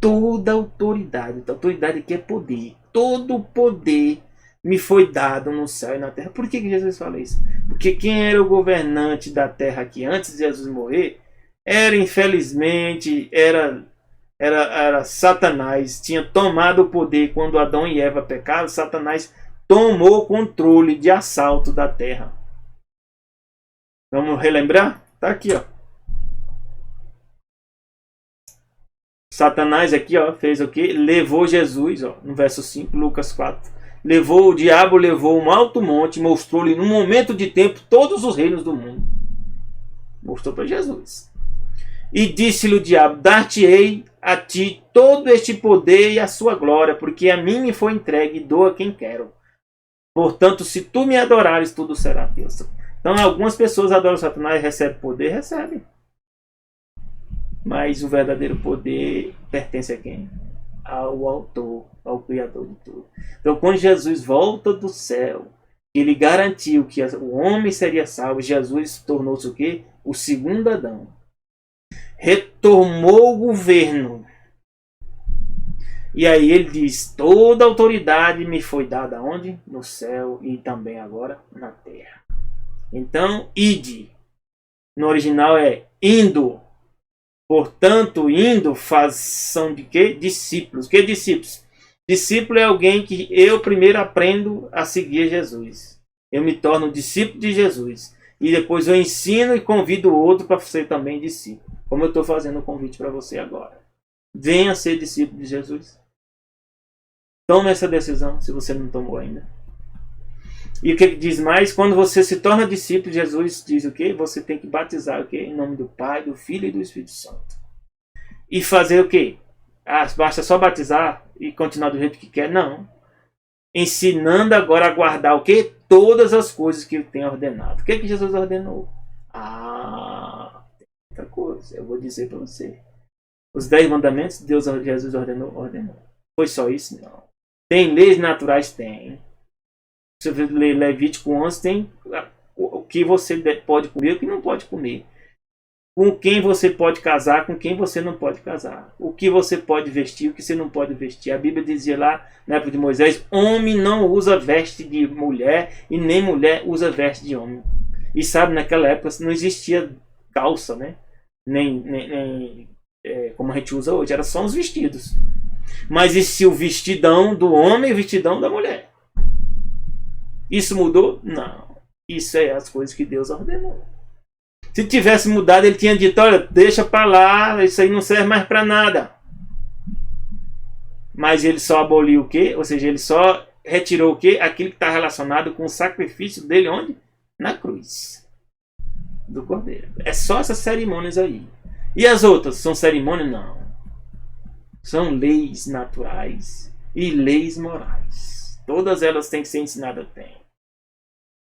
Toda autoridade aqui é poder. Todo o poder me foi dado no céu e na terra. Por que Jesus fala isso? Porque quem era o governante da terra aqui antes de Jesus morrer, era infelizmente, era Satanás. Tinha tomado o poder quando Adão e Eva pecaram. Satanás tomou o controle de assalto da terra. Vamos relembrar? Tá aqui, ó. Satanás aqui, ó, fez o quê? Levou Jesus, ó, no verso 5, Lucas 4. O diabo levou um alto monte, mostrou-lhe num momento de tempo todos os reinos do mundo. Mostrou para Jesus. E disse-lhe o diabo, dar-te-ei a ti todo este poder e a sua glória, porque a mim me foi entregue e dou a quem quero. Portanto, se tu me adorares, tudo será teu. Então, algumas pessoas adoram Satanás e recebem poder, recebem. Mas o verdadeiro poder pertence a quem? Ao autor, ao Criador de tudo. Então, quando Jesus volta do céu, ele garantiu que o homem seria salvo. Jesus tornou-se o quê? O segundo Adão. Retomou o governo. E aí ele diz, toda autoridade me foi dada onde? No céu e também agora na terra. Então, ide. No original é indo. Portanto, indo, são de quê? Discípulos. Que discípulos? Discípulo é alguém que eu primeiro aprendo a seguir Jesus. Eu me torno discípulo de Jesus. E depois eu ensino e convido o outro para ser também discípulo. Como eu estou fazendo o convite para você agora. Venha ser discípulo de Jesus. Tome essa decisão, se você não tomou ainda. E o que diz mais? Quando você se torna discípulo, Jesus diz o quê? Você tem que batizar o quê? Em nome do Pai, do Filho e do Espírito Santo. E fazer o quê? Basta só batizar e continuar do jeito que quer? Não. Ensinando agora a guardar o quê? Todas as coisas que ele tem ordenado. O que Jesus ordenou? Tem outra coisa. Eu vou dizer para você. Os 10 mandamentos, Jesus ordenou? Ordenou. Foi só isso? Não. Tem leis naturais? Tem. Se você ler Levítico 11, tem o que você pode comer e o que não pode comer. Com quem você pode casar, com quem você não pode casar. O que você pode vestir, o que você não pode vestir. A Bíblia dizia lá, na época de Moisés, homem não usa veste de mulher e nem mulher usa veste de homem. E sabe, naquela época não existia calça, né? Nem como a gente usa hoje. Era só os vestidos. Mas existia o vestidão do homem e o vestidão da mulher. Isso mudou? Não. Isso é as coisas que Deus ordenou. Se tivesse mudado, ele tinha dito, olha, deixa para lá, isso aí não serve mais para nada. Mas ele só aboliu o quê? Ou seja, ele só retirou o quê? Aquilo que está relacionado com o sacrifício dele onde? Na cruz do Cordeiro. É só essas cerimônias aí. E as outras? São cerimônias? Não. São leis naturais e leis morais. Todas elas têm que ser ensinadas.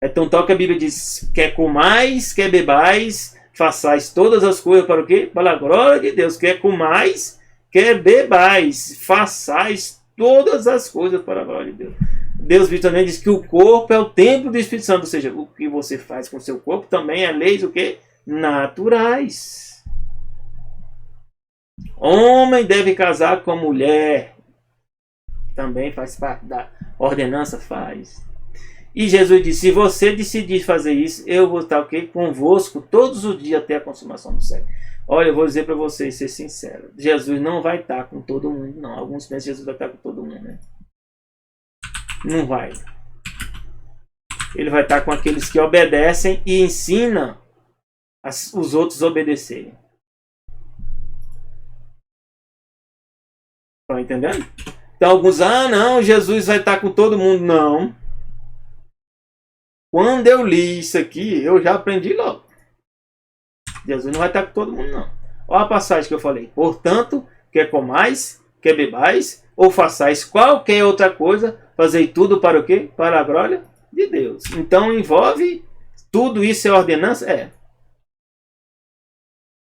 Então, tal que a Bíblia diz, quer comais, quer bebais, façais todas as coisas para o quê? Para a glória de Deus. Quer comais, quer bebais, façais todas as coisas para a glória de Deus. Deus também diz que o corpo é o templo do Espírito Santo. Ou seja, o que você faz com o seu corpo também é leis o quê? Naturais. Homem deve casar com mulher. Também faz parte da ordenança, faz. E Jesus disse, se você decidir fazer isso, eu vou estar convosco todos os dias até a consumação do século. Olha, eu vou dizer para vocês, ser sincero, Jesus não vai estar com todo mundo, não. Alguns pensam que Jesus vai estar com todo mundo, né? Não vai. Ele vai estar com aqueles que obedecem e ensinam os outros a obedecerem. Estão entendendo? Então alguns, não, Jesus vai estar com todo mundo. Não. Quando eu li isso aqui, eu já aprendi logo. Jesus não vai estar com todo mundo, não. Olha a passagem que eu falei. Portanto, quer comais, quer bebais, ou façais qualquer outra coisa, fazei tudo para o quê? Para a glória de Deus. Então envolve tudo isso é ordenança? É.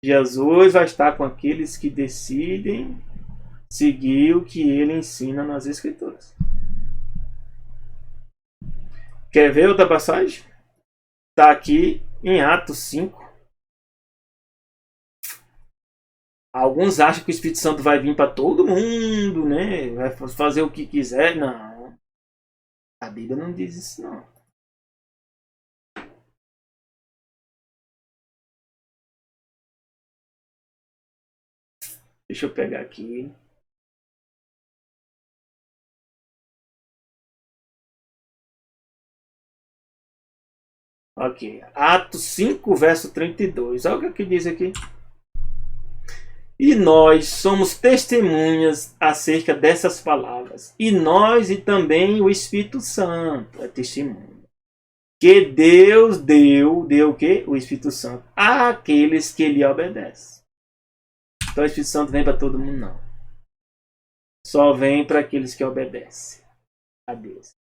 Jesus vai estar com aqueles que decidem seguir o que ele ensina nas Escrituras. Quer ver outra passagem? Está aqui em Atos 5. Alguns acham que o Espírito Santo vai vir para todo mundo, né? Vai fazer o que quiser. Não. A Bíblia não diz isso, não. Deixa eu pegar aqui. Ok. Atos 5, verso 32. Olha o que diz aqui. E nós somos testemunhas acerca dessas palavras. E nós e também o Espírito Santo é testemunha. Que Deus deu o quê? O Espírito Santo àqueles que lhe obedecem. Então o Espírito Santo vem para todo mundo, não. Só vem para aqueles que obedecem a Deus.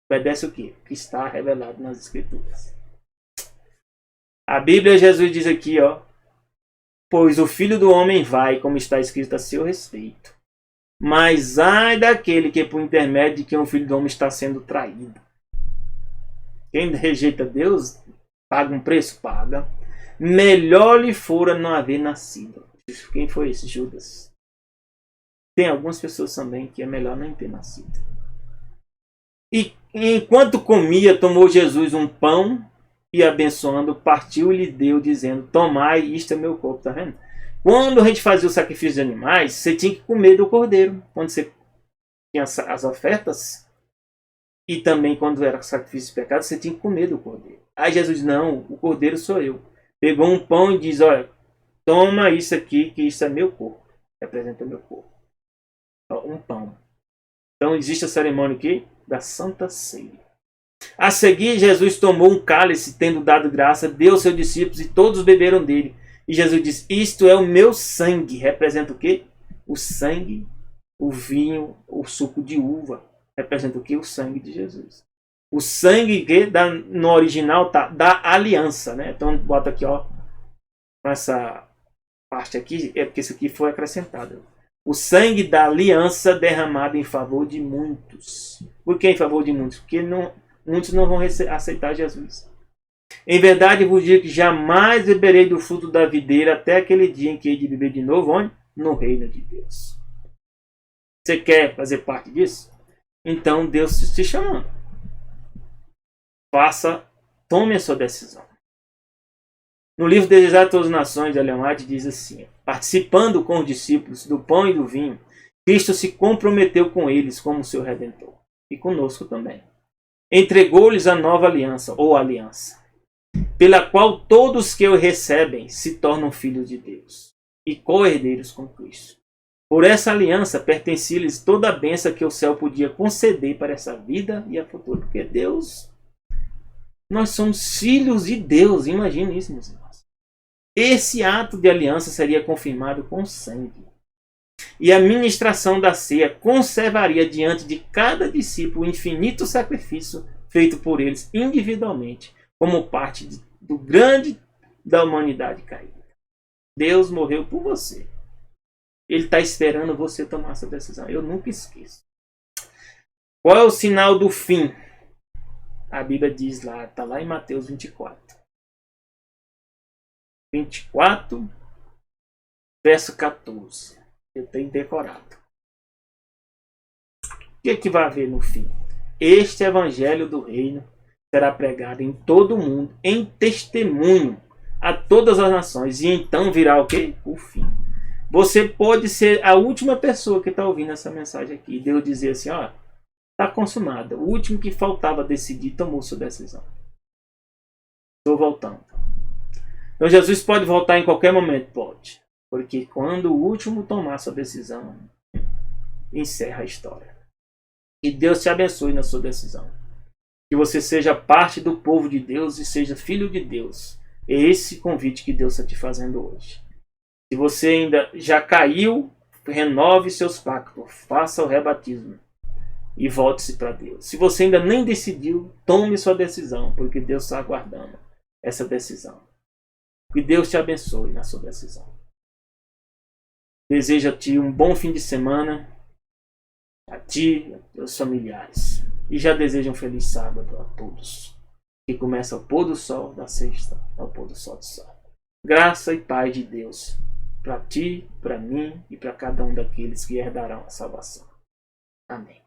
Obedece o quê? O que está revelado nas Escrituras. A Bíblia, Jesus diz aqui, ó. Pois o Filho do Homem vai, como está escrito a seu respeito. Mas ai daquele que por intermédio de quem o Filho do Homem está sendo traído. Quem rejeita Deus, paga um preço? Paga. Melhor lhe fora não haver nascido. Quem foi esse? Judas. Tem algumas pessoas também que é melhor nem ter nascido. E enquanto comia, tomou Jesus um pão e abençoando, partiu e lhe deu, dizendo, tomai, isto é meu corpo. Tá vendo? Quando a gente fazia o sacrifício de animais, você tinha que comer do cordeiro. Quando você tinha as ofertas, e também quando era sacrifício de pecado, você tinha que comer do cordeiro. Aí Jesus, não, o cordeiro sou eu. Pegou um pão e diz, olha, toma isso aqui, que isso é meu corpo. Representa meu corpo. Um pão. Então existe a cerimônia aqui da Santa Ceia. A seguir, Jesus tomou um cálice, tendo dado graça, deu aos seus discípulos e todos beberam dele. E Jesus disse, isto é o meu sangue. Representa o quê? O sangue, o vinho, o suco de uva. Representa o quê? O sangue de Jesus. O sangue que no original tá da aliança, né? Então bota aqui, ó, essa parte aqui, é porque isso aqui foi acrescentado. O sangue da aliança derramado em favor de muitos. Por que em favor de muitos? Porque muitos não vão aceitar Jesus. Em verdade vos digo que jamais beberei do fruto da videira até aquele dia em que hei de beber de novo, onde? No reino de Deus. Você quer fazer parte disso? Então Deus te chamando. Tome a sua decisão. No livro Desejar Todas as Nações, de Ellen White, diz assim, participando com os discípulos do pão e do vinho, Cristo se comprometeu com eles como seu Redentor. E conosco também. Entregou-lhes a nova aliança, ou aliança, pela qual todos que o recebem se tornam filhos de Deus e co-herdeiros com Cristo. Por essa aliança pertencia-lhes toda a bênção que o céu podia conceder para essa vida e a futuro. Porque Deus, nós somos filhos de Deus, imagine isso, meus irmãos. Esse ato de aliança seria confirmado com sangue. E a ministração da ceia conservaria diante de cada discípulo o infinito sacrifício feito por eles individualmente, como parte do grande da humanidade caída. Deus morreu por você. Ele está esperando você tomar essa decisão. Eu nunca esqueço. Qual é o sinal do fim? A Bíblia diz lá, está lá em Mateus 24. 24, verso 14. Eu tenho decorado. O que é que vai haver no fim? este evangelho do reino será pregado em todo o mundo, em testemunho a todas as nações. E então virá o quê? O fim. Você pode ser a última pessoa que está ouvindo essa mensagem aqui. E Deus dizer assim, ó, está consumada. O último que faltava decidir tomou sua decisão. Estou voltando. Então Jesus pode voltar em qualquer momento? Pode. Porque quando o último tomar sua decisão, encerra a história. Que Deus te abençoe na sua decisão. Que você seja parte do povo de Deus e seja filho de Deus. É esse convite que Deus está te fazendo hoje. Se você ainda já caiu, renove seus pactos, faça o rebatismo e volte-se para Deus. Se você ainda nem decidiu, tome sua decisão, porque Deus está aguardando essa decisão. Que Deus te abençoe na sua decisão. Desejo a ti um bom fim de semana, a ti e aos teus familiares. E já desejo um feliz sábado a todos. Que começa ao pôr do sol da sexta ao pôr do sol do sábado. Graça e paz de Deus para ti, para mim e para cada um daqueles que herdarão a salvação. Amém.